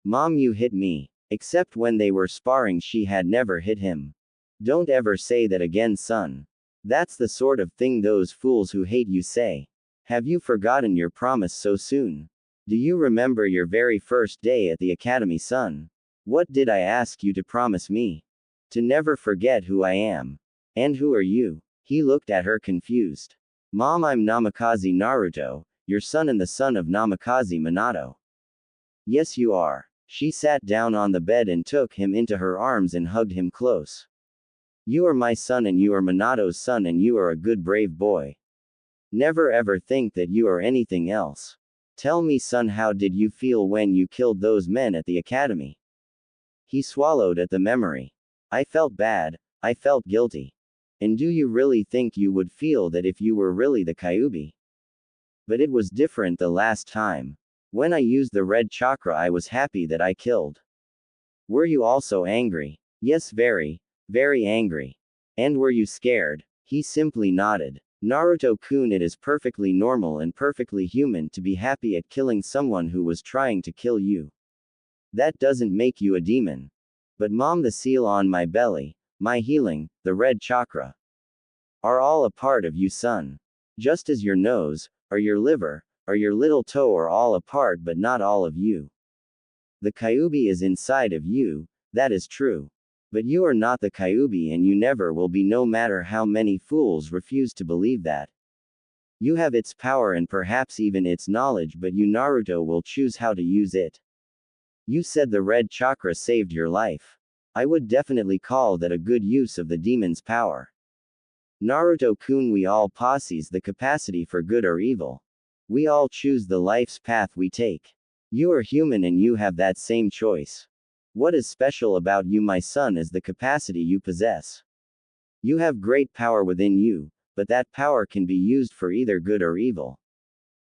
Mom, you hit me. Except when they were sparring, she had never hit him. Don't ever say that again, son. That's the sort of thing those fools who hate you say. Have you forgotten your promise so soon? Do you remember your very first day at the academy, son? What did I ask you to promise me? To never forget who I am. And who are you? He looked at her confused. Mom, I'm Namikaze Naruto, your son and the son of Namikaze Minato. Yes, you are. She sat down on the bed and took him into her arms and hugged him close. You are my son and you are Minato's son and you are a good brave boy. Never ever think that you are anything else. Tell me, son, how did you feel when you killed those men at the academy? He swallowed at the memory. I felt bad, I felt guilty. And do you really think you would feel that if you were really the Kyuubi? But it was different the last time. When I used the red chakra, I was happy that I killed. Were you also angry? Yes, very, very angry. And were you scared? He simply nodded. Naruto-kun, it is perfectly normal and perfectly human to be happy at killing someone who was trying to kill you. That doesn't make you a demon. But Mom, the seal on my belly, my healing, the red chakra, are all a part of you, son. Just as your nose, or your liver, or your little toe are all a part but not all of you. The Kyuubi is inside of you, that is true. But you are not the Kyuubi and you never will be, no matter how many fools refuse to believe that. You have its power and perhaps even its knowledge, but you, Naruto, will choose how to use it. You said the red chakra saved your life. I would definitely call that a good use of the demon's power. Naruto-kun, we all possess the capacity for good or evil. We all choose the life's path we take. You are human and you have that same choice. What is special about you, my son, is the capacity you possess. You have great power within you, but that power can be used for either good or evil.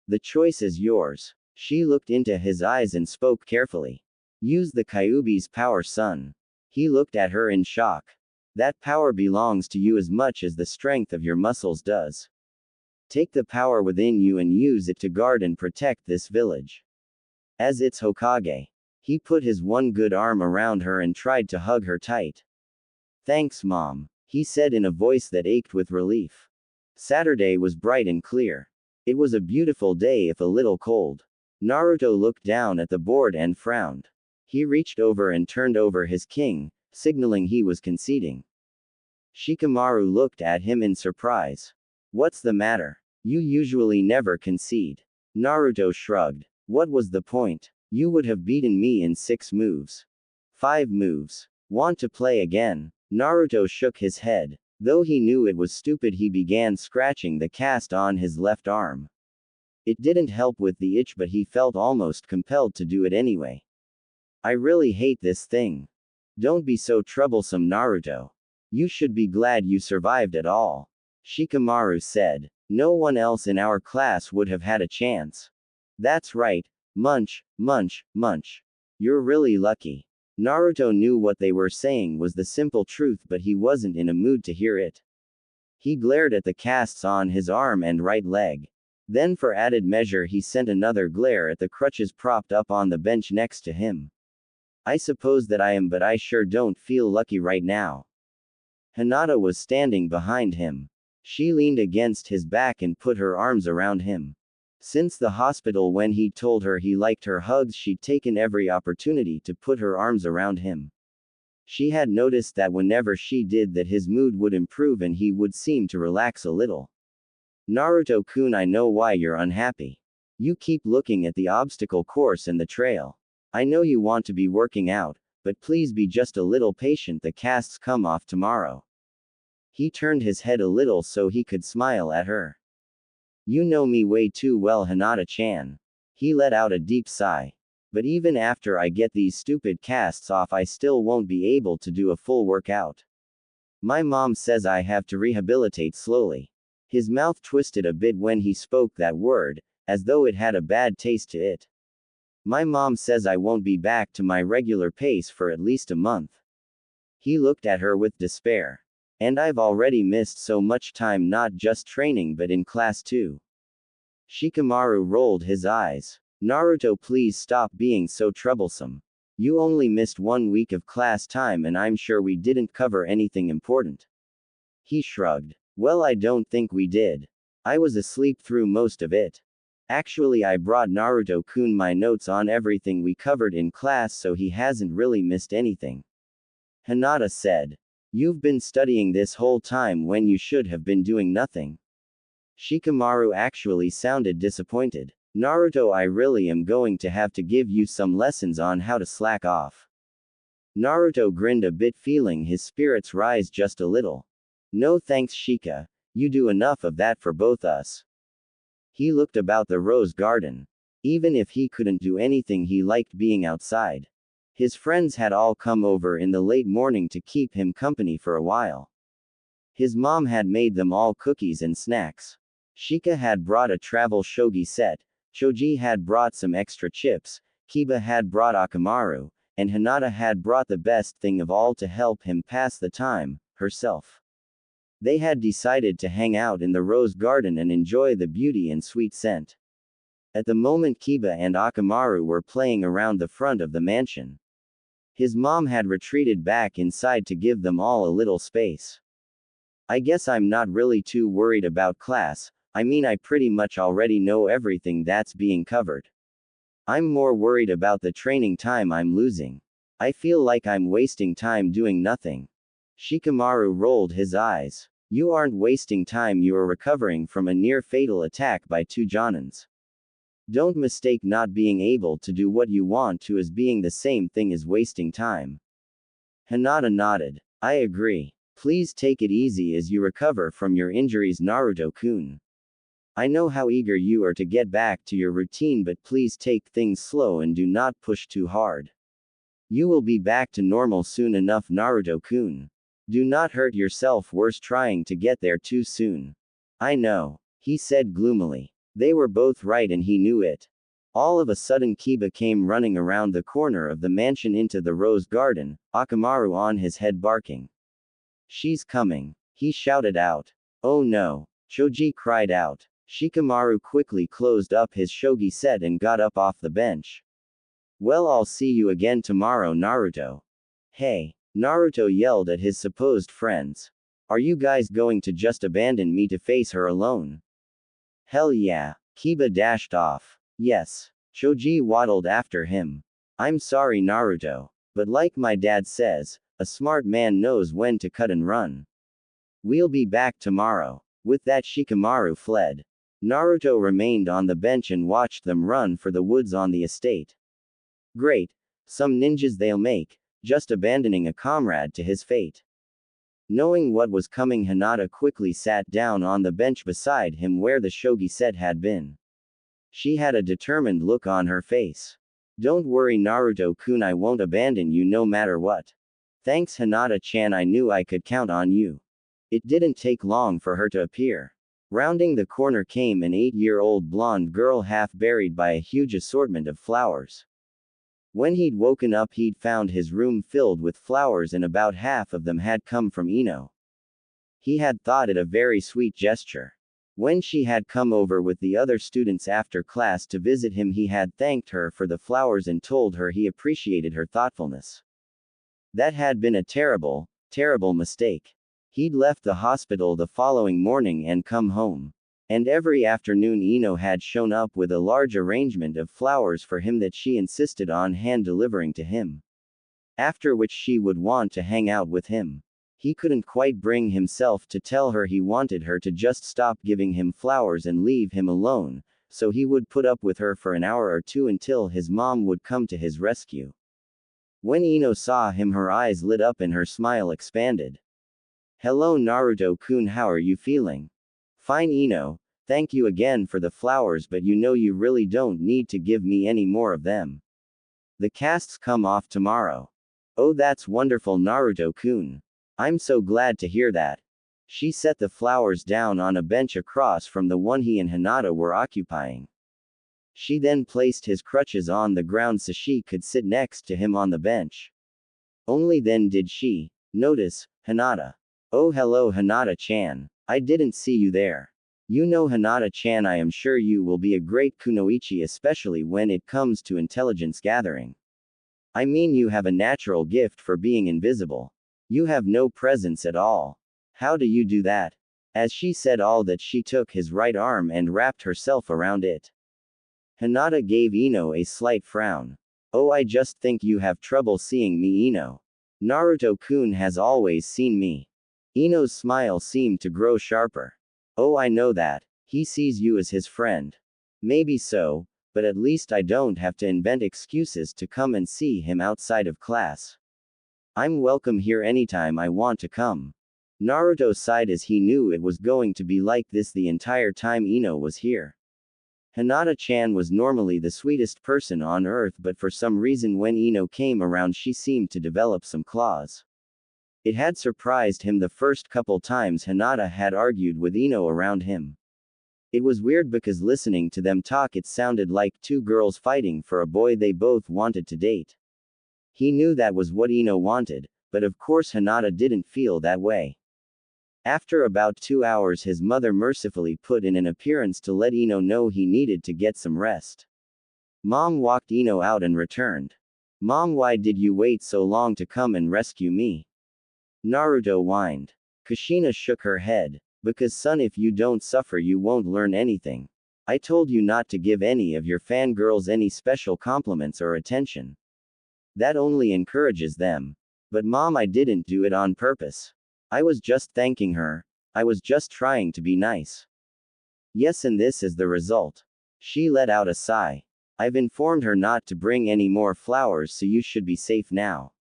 The choice is yours. She looked into his eyes and spoke carefully. Use the Kyuubi's power, son. He looked at her in shock. That power belongs to you as much as the strength of your muscles does. Take the power within you and use it to guard and protect this village. As its Hokage. He put his one good arm around her and tried to hug her tight. Thanks, Mom, he said in a voice that ached with relief. Saturday was bright and clear. It was a beautiful day, if a little cold. Naruto looked down at the board and frowned. He reached over and turned over his king, signaling he was conceding. Shikamaru looked at him in surprise. What's the matter? You usually never concede. Naruto shrugged. What was the point? You would have beaten me in 6 moves. 5 moves. Want to play again? Naruto shook his head. Though he knew it was stupid, he began scratching the cast on his left arm. It didn't help with the itch, but he felt almost compelled to do it anyway. I really hate this thing. Don't be so troublesome, Naruto. You should be glad you survived at all. Shikamaru said. No one else in our class would have had a chance. That's right. Munch, munch, munch. You're really lucky. Naruto knew what they were saying was the simple truth, but he wasn't in a mood to hear it. He glared at the casts on his arm and right leg. Then for added measure he sent another glare at the crutches propped up on the bench next to him. I suppose that I am, but I sure don't feel lucky right now. Hinata was standing behind him. She leaned against his back and put her arms around him. Since the hospital, when he told her he liked her hugs, she'd taken every opportunity to put her arms around him. She had noticed that whenever she did that, his mood would improve and he would seem to relax a little. Naruto-kun, I know why you're unhappy. You keep looking at the obstacle course and the trail. I know you want to be working out, but please be just a little patient, the casts come off tomorrow. He turned his head a little so he could smile at her. You know me way too well, Hinata-chan. He let out a deep sigh. But even after I get these stupid casts off, I still won't be able to do a full workout. My mom says I have to rehabilitate slowly. His mouth twisted a bit when he spoke that word, as though it had a bad taste to it. My mom says I won't be back to my regular pace for at least a month. He looked at her with despair. And I've already missed so much time, not just training but in class too. Shikamaru rolled his eyes. Naruto, please stop being so troublesome. You only missed 1 week of class time and I'm sure we didn't cover anything important. He shrugged. Well, I don't think we did. I was asleep through most of it. Actually, I brought Naruto-kun my notes on everything we covered in class, so he hasn't really missed anything. Hinata said. You've been studying this whole time when you should have been doing nothing. Shikamaru actually sounded disappointed. Naruto, I really am going to have to give you some lessons on how to slack off. Naruto grinned a bit, feeling his spirits rise just a little. No thanks, Shika. You do enough of that for both us. He looked about the rose garden. Even if he couldn't do anything, he liked being outside. His friends had all come over in the late morning to keep him company for a while. His mom had made them all cookies and snacks. Shika had brought a travel shogi set, Choji had brought some extra chips, Kiba had brought Akamaru, and Hinata had brought the best thing of all to help him pass the time, herself. They had decided to hang out in the rose garden and enjoy the beauty and sweet scent. At the moment, Kiba and Akamaru were playing around the front of the mansion. His mom had retreated back inside to give them all a little space. I guess I'm not really too worried about class. I mean, I pretty much already know everything that's being covered. I'm more worried about the training time I'm losing. I feel like I'm wasting time doing nothing. Shikamaru rolled his eyes. You aren't wasting time, you are recovering from a near-fatal attack by 2 Jonins. Don't mistake not being able to do what you want to as being the same thing as wasting time. Hinata nodded. I agree. Please take it easy as you recover from your injuries, Naruto-kun. I know how eager you are to get back to your routine, but please take things slow and do not push too hard. You will be back to normal soon enough, Naruto-kun. Do not hurt yourself worse trying to get there too soon. I know, he said gloomily. They were both right and he knew it. All of a sudden, Kiba came running around the corner of the mansion into the rose garden, Akamaru on his head barking. She's coming, he shouted out. Oh no, Choji cried out. Shikamaru quickly closed up his shogi set and got up off the bench. Well, I'll see you again tomorrow, Naruto. Hey, Naruto yelled at his supposed friends. Are you guys going to just abandon me to face her alone? Hell yeah, Kiba dashed off. Yes. Choji waddled after him. I'm sorry, Naruto, but like my dad says, a smart man knows when to cut and run. We'll be back tomorrow. With that, Shikamaru fled. Naruto remained on the bench and watched them run for the woods on the estate. Great. Some ninjas they'll make, just abandoning a comrade to his fate. Knowing what was coming, Hinata quickly sat down on the bench beside him where the shogi set had been. She had a determined look on her face. Don't worry, Naruto-kun, I won't abandon you no matter what. Thanks, Hinata-chan, I knew I could count on you. It didn't take long for her to appear. Rounding the corner came an 8-year-old blonde girl half buried by a huge assortment of flowers. When he'd woken up, he'd found his room filled with flowers, and about half of them had come from Ino. He had thought it a very sweet gesture. When she had come over with the other students after class to visit him, he had thanked her for the flowers and told her he appreciated her thoughtfulness. That had been a terrible, terrible mistake. He'd left the hospital the following morning and come home. And every afternoon Ino had shown up with a large arrangement of flowers for him that she insisted on hand-delivering to him. After which she would want to hang out with him. He couldn't quite bring himself to tell her he wanted her to just stop giving him flowers and leave him alone, so he would put up with her for an hour or two until his mom would come to his rescue. When Ino saw him, her eyes lit up and her smile expanded. "Hello Naruto-kun, how are you feeling?" "Fine Ino, thank you again for the flowers, but you know you really don't need to give me any more of them. The casts come off tomorrow." "Oh, that's wonderful Naruto-kun. I'm so glad to hear that." She set the flowers down on a bench across from the one he and Hinata were occupying. She then placed his crutches on the ground so she could sit next to him on the bench. Only then did she notice Hinata. "Oh, hello Hinata-chan. I didn't see you there. You know Hinata-chan, I am sure you will be a great kunoichi, especially when it comes to intelligence gathering. I mean, you have a natural gift for being invisible. You have no presence at all. How do you do that?" As she said all that, she took his right arm and wrapped herself around it. Hinata gave Ino a slight frown. "Oh, I just think you have trouble seeing me, Ino. Naruto-kun has always seen me." Ino's smile seemed to grow sharper. "Oh, I know that. He sees you as his friend." "Maybe so, but at least I don't have to invent excuses to come and see him outside of class. I'm welcome here anytime I want to come." Naruto sighed as he knew it was going to be like this the entire time Ino was here. Hinata-chan was normally the sweetest person on earth, but for some reason when Ino came around she seemed to develop some claws. It had surprised him the first couple times Hinata had argued with Ino around him. It was weird because listening to them talk it sounded like two girls fighting for a boy they both wanted to date. He knew that was what Ino wanted, but of course Hinata didn't feel that way. After about 2 hours his mother mercifully put in an appearance to let Ino know he needed to get some rest. Mom walked Ino out and returned. "Mom, why did you wait so long to come and rescue me?" Naruto whined. Kushina shook her head. "Because son, if you don't suffer you won't learn anything. I told you not to give any of your fangirls any special compliments or attention. That only encourages them. But mom, I didn't do it on purpose. I was just thanking her. I was just trying to be nice." "Yes, and this is the result." She let out a sigh. "I've informed her not to bring any more flowers, so you should be safe now.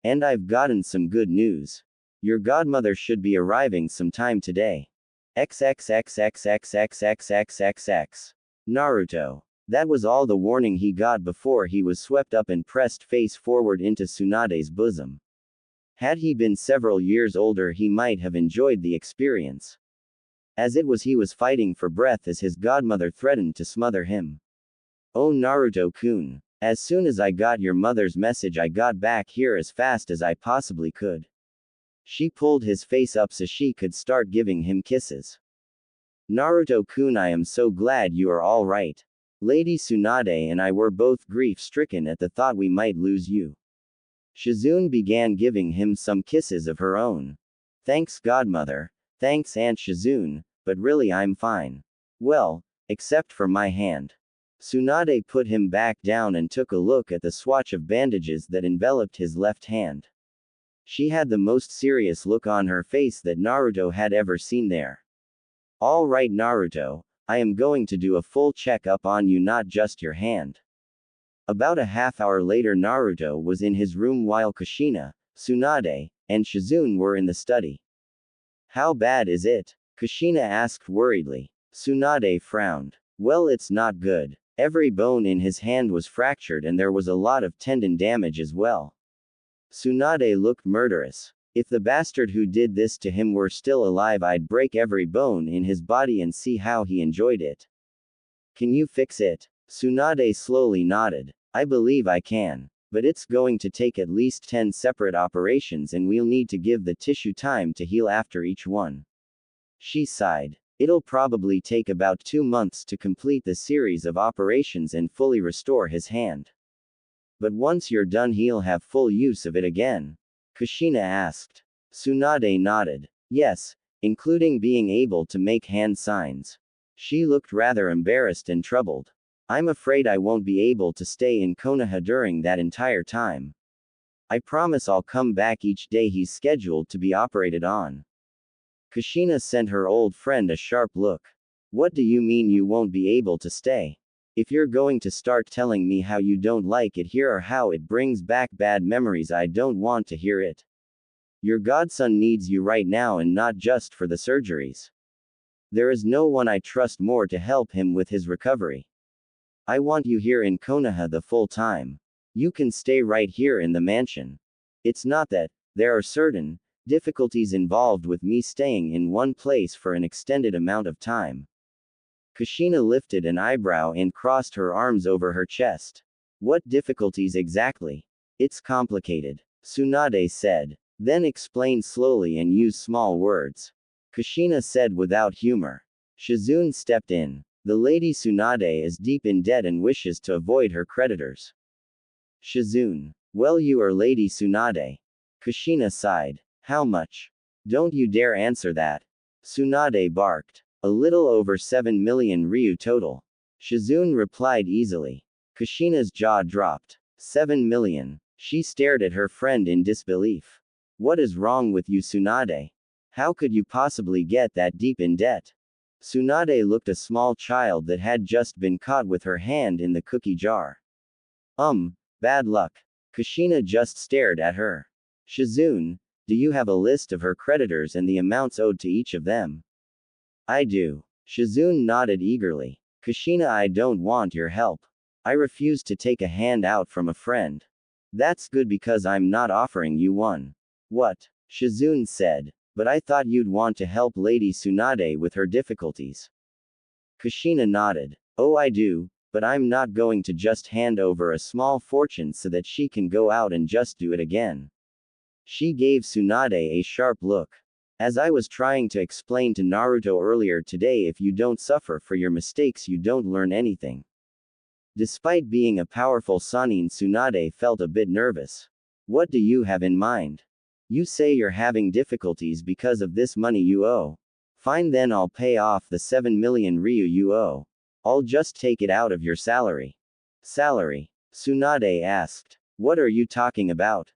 And I've gotten some good news. Your godmother should be arriving sometime today. XXXXXXXXXXX. Naruto. That was all the warning he got before he was swept up and pressed face forward into Tsunade's bosom. Had he been several years older he might have enjoyed the experience. As it was he was fighting for breath as his godmother threatened to smother him. "Oh Naruto-kun. As soon as I got your mother's message I got back here as fast as I possibly could." She pulled his face up so she could start giving him kisses. "Naruto-kun, I am so glad you are all right. Lady Tsunade and I were both grief-stricken at the thought we might lose you." Shizune began giving him some kisses of her own. "Thanks godmother. Thanks Aunt Shizune, but really I'm fine. Well, except for my hand." Tsunade put him back down and took a look at the swatch of bandages that enveloped his left hand. She had the most serious look on her face that Naruto had ever seen there. "All right Naruto, I am going to do a full check-up on you, not just your hand." About a half hour later Naruto was in his room while Kushina, Tsunade, and Shizune were in the study. "How bad is it?" Kushina asked worriedly. Tsunade frowned. "Well, it's not good. Every bone in his hand was fractured and there was a lot of tendon damage as well." Tsunade looked murderous. "If the bastard who did this to him were still alive I'd break every bone in his body and see how he enjoyed it. Can you fix it?" Tsunade slowly nodded. I believe I can. But it's going to take at least 10 separate operations and we'll need to give the tissue time to heal after each one. She sighed. It'll probably take about 2 months to complete the series of operations and fully restore his hand. But once you're done, he'll have full use of it again? Kushina asked. Tsunade nodded. Yes, including being able to make hand signs. She looked rather embarrassed and troubled. I'm afraid I won't be able to stay in Konoha during that entire time. I promise I'll come back each day he's scheduled to be operated on. Kushina sent her old friend a sharp look. What do you mean you won't be able to stay? If you're going to start telling me how you don't like it here or how it brings back bad memories, I don't want to hear it. Your godson needs you right now and not just for the surgeries. There is no one I trust more to help him with his recovery. I want you here in Konoha the full time. You can stay right here in the mansion. It's not that there are certain difficulties involved with me staying in one place for an extended amount of time. Kushina lifted an eyebrow and crossed her arms over her chest. What difficulties exactly? It's complicated, Tsunade said. Then explain slowly and use small words. Kushina said without humor. Shizune stepped in. The lady Tsunade is deep in debt and wishes to avoid her creditors. Shizune. Well, you are Lady Tsunade. Kushina sighed. How much? Don't you dare answer that. Tsunade barked. A little over 7 million ryu total. Shizune replied easily. Kushina's jaw dropped. 7 million. She stared at her friend in disbelief. What is wrong with you, Tsunade? How could you possibly get that deep in debt? Tsunade looked a small child that had just been caught with her hand in the cookie jar. Bad luck. Kushina just stared at her. Shizune, do you have a list of her creditors and the amounts owed to each of them? I do. Shizune nodded eagerly. Kushina, I don't want your help. I refuse to take a hand out from a friend. That's good because I'm not offering you one. What? Shizune said. But I thought you'd want to help Lady Tsunade with her difficulties. Kushina nodded. Oh, I do, but I'm not going to just hand over a small fortune so that she can go out and just do it again. She gave Tsunade a sharp look. As I was trying to explain to Naruto earlier today, if you don't suffer for your mistakes, you don't learn anything. Despite being a powerful Sannin, Tsunade felt a bit nervous. What do you have in mind? You say you're having difficulties because of this money you owe. Fine, then I'll pay off the 7 million ryu you owe. I'll just take it out of your salary. Salary? Tsunade asked. What are you talking about?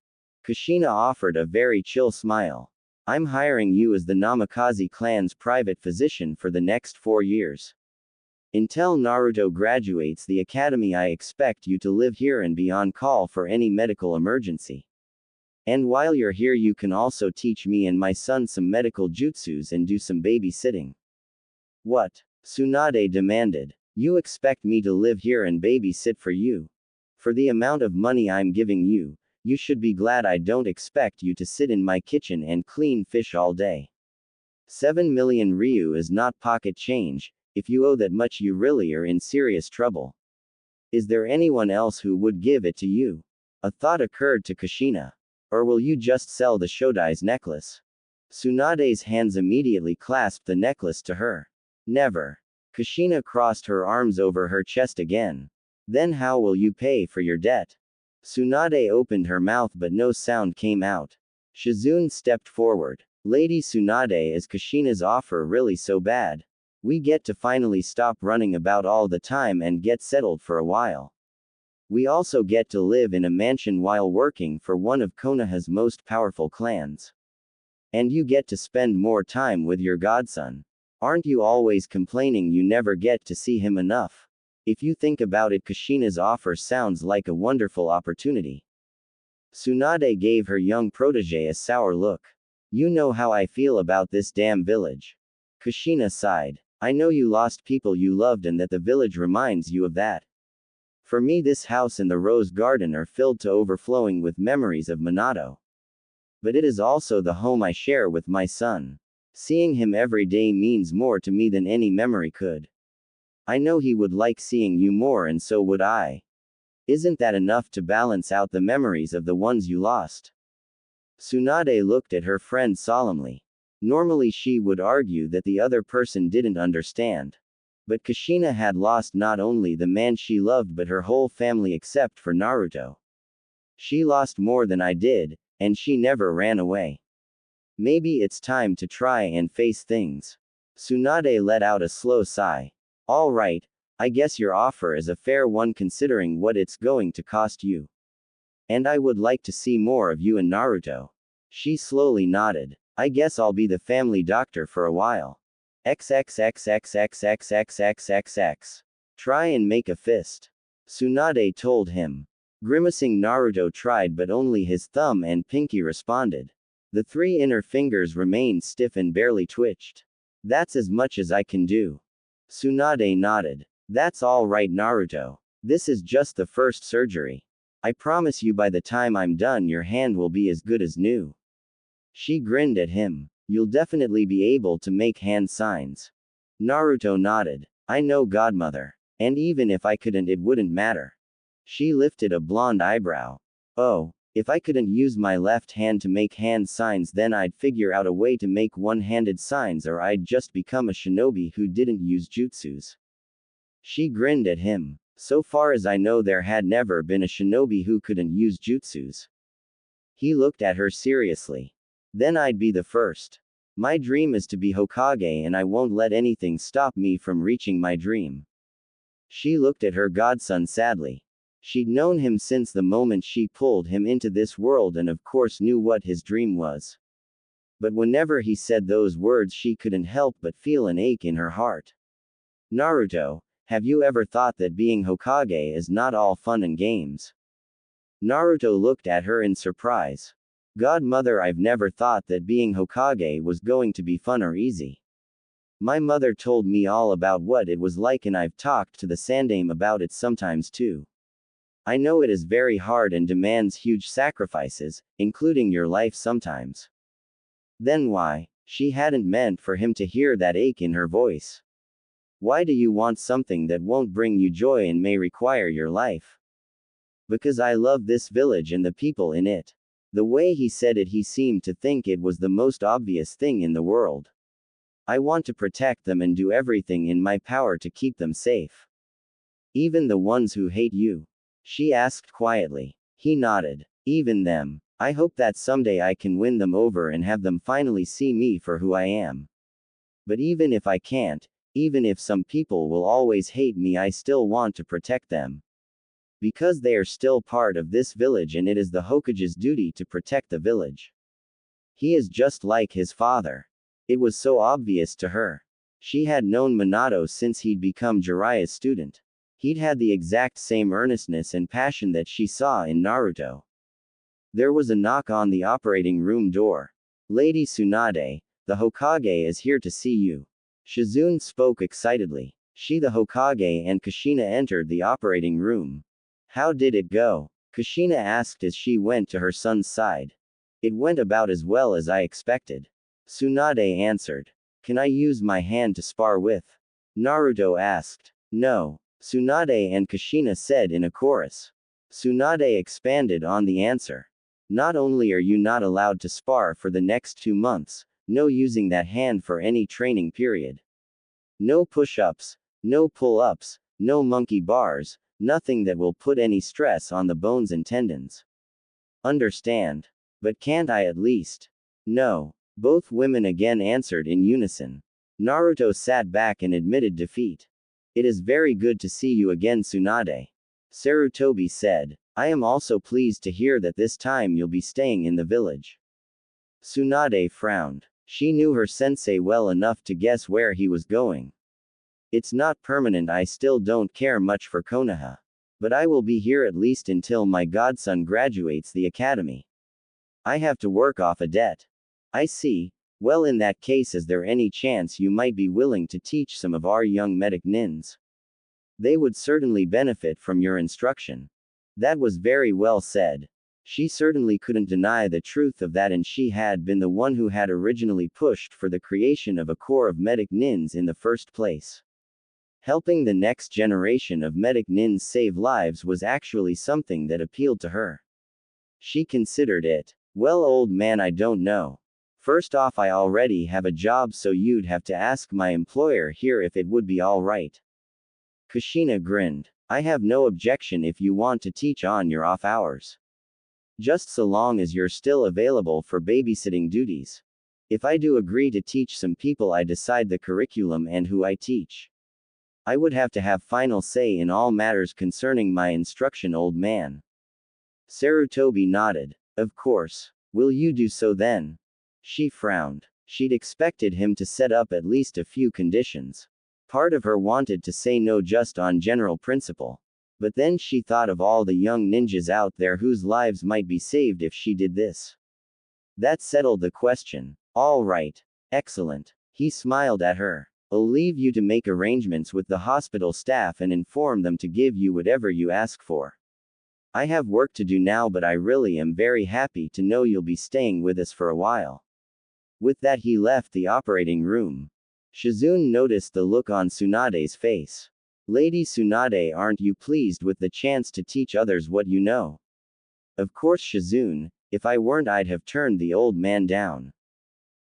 Kushina offered a very chill smile. I'm hiring you as the Namikaze clan's private physician for the next 4 years. Until Naruto graduates the academy, I expect you to live here and be on call for any medical emergency. And while you're here, you can also teach me and my son some medical jutsus and do some babysitting. What? Tsunade demanded. You expect me to live here and babysit for you? For the amount of money I'm giving you, you should be glad I don't expect you to sit in my kitchen and clean fish all day. 7 million ryu is not pocket change. If you owe that much, you really are in serious trouble. Is there anyone else who would give it to you? A thought occurred to Kushina. Or will you just sell the Shodai's necklace? Tsunade's hands immediately clasped the necklace to her. Never. Kushina crossed her arms over her chest again. Then how will you pay for your debt? Tsunade opened her mouth but no sound came out. Shizune stepped forward. Lady Tsunade, is Kushina's offer really so bad? We get to finally stop running about all the time and get settled for a while. We also get to live in a mansion while working for one of Konoha's most powerful clans. And you get to spend more time with your godson. Aren't you always complaining you never get to see him enough? If you think about it, Kushina's offer sounds like a wonderful opportunity. Tsunade gave her young protege a sour look. You know how I feel about this damn village. Kushina sighed. I know you lost people you loved and that the village reminds you of that. For me, this house and the rose garden are filled to overflowing with memories of Minato. But it is also the home I share with my son. Seeing him every day means more to me than any memory could. I know he would like seeing you more, and so would I. Isn't that enough to balance out the memories of the ones you lost? Tsunade looked at her friend solemnly. Normally she would argue that the other person didn't understand. But Kushina had lost not only the man she loved but her whole family except for Naruto. She lost more than I did, and she never ran away. Maybe it's time to try and face things. Tsunade let out a slow sigh. All right, I guess your offer is a fair one considering what it's going to cost you. And I would like to see more of you and Naruto. She slowly nodded. I guess I'll be the family doctor for a while. XXXXXXXXXX. Try and make a fist. Tsunade told him. Grimacing, Naruto tried but only his thumb and pinky responded. The 3 inner fingers remained stiff and barely twitched. That's as much as I can do. Tsunade nodded. That's all right, Naruto. This is just the first surgery. I promise you by the time I'm done your hand will be as good as new. She grinned at him. You'll definitely be able to make hand signs. Naruto nodded. I know, Godmother. And even if I couldn't, it wouldn't matter. She lifted a blonde eyebrow. Oh, if I couldn't use my left hand to make hand signs, then I'd figure out a way to make one-handed signs, or I'd just become a shinobi who didn't use jutsus. She grinned at him. So far as I know, there had never been a shinobi who couldn't use jutsus. He looked at her seriously. Then I'd be the first. My dream is to be Hokage, and I won't let anything stop me from reaching my dream. She looked at her godson sadly. She'd known him since the moment she pulled him into this world and of course knew what his dream was. But whenever he said those words, she couldn't help but feel an ache in her heart. Naruto, have you ever thought that being Hokage is not all fun and games? Naruto looked at her in surprise. Godmother, I've never thought that being Hokage was going to be fun or easy. My mother told me all about what it was like, and I've talked to the Sandaime about it sometimes too. I know it is very hard and demands huge sacrifices, including your life sometimes. Then why? She hadn't meant for him to hear that ache in her voice. Why do you want something that won't bring you joy and may require your life? Because I love this village and the people in it. The way he said it, he seemed to think it was the most obvious thing in the world. I want to protect them and do everything in my power to keep them safe. Even the ones who hate you? She asked quietly. He nodded. Even them. I hope that someday I can win them over and have them finally see me for who I am. But even if I can't, even if some people will always hate me, I still want to protect them. Because they are still part of this village and it is the Hokage's duty to protect the village. He is just like his father. It was so obvious to her. She had known Minato since he'd become Jiraiya's student. He'd had the exact same earnestness and passion that she saw in Naruto. There was a knock on the operating room door. Lady Tsunade, the Hokage is here to see you. Shizune spoke excitedly. She, the Hokage, and Kushina entered the operating room. How did it go? Kushina asked as she went to her son's side. It went about as well as I expected. Tsunade answered. Can I use my hand to spar with? Naruto asked. No. Tsunade and Kushina said in a chorus. Tsunade expanded on the answer. Not only are you not allowed to spar for the next 2 months, no using that hand for any training period. No push-ups, no pull-ups, no monkey bars, nothing that will put any stress on the bones and tendons. Understand? But can't I at least? No. Both women again answered in unison. Naruto sat back and admitted defeat. It is very good to see you again, Tsunade. Sarutobi said. I am also pleased to hear that this time you'll be staying in the village. Tsunade frowned. She knew her sensei well enough to guess where he was going. It's not permanent. I still don't care much for Konoha. But I will be here at least until my godson graduates the academy. I have to work off a debt. I see. Well, in that case, is there any chance you might be willing to teach some of our young medic nins? They would certainly benefit from your instruction. That was very well said. She certainly couldn't deny the truth of that, and she had been the one who had originally pushed for the creation of a corps of medic nins in the first place. Helping the next generation of medic nins save lives was actually something that appealed to her. She considered it. Well, old man, I don't know. First off, I already have a job, so you'd have to ask my employer here if it would be alright. Kushina grinned. I have no objection if you want to teach on your off hours. Just so long as you're still available for babysitting duties. If I do agree to teach some people, I decide the curriculum and who I teach. I would have to have final say in all matters concerning my instruction, old man. Sarutobi nodded. Of course. Will you do so then? She frowned. She'd expected him to set up at least a few conditions. Part of her wanted to say no just on general principle. But then she thought of all the young ninjas out there whose lives might be saved if she did this. That settled the question. All right. Excellent. He smiled at her. I'll leave you to make arrangements with the hospital staff and inform them to give you whatever you ask for. I have work to do now, but I really am very happy to know you'll be staying with us for a while. With that, he left the operating room. Shizune noticed the look on Tsunade's face. Lady Tsunade, aren't you pleased with the chance to teach others what you know? Of course, Shizune. If I weren't, I'd have turned the old man down.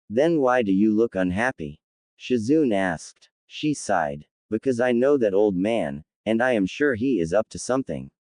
Then why do you look unhappy? Shizune asked. She sighed. Because I know that old man, and I am sure he is up to something.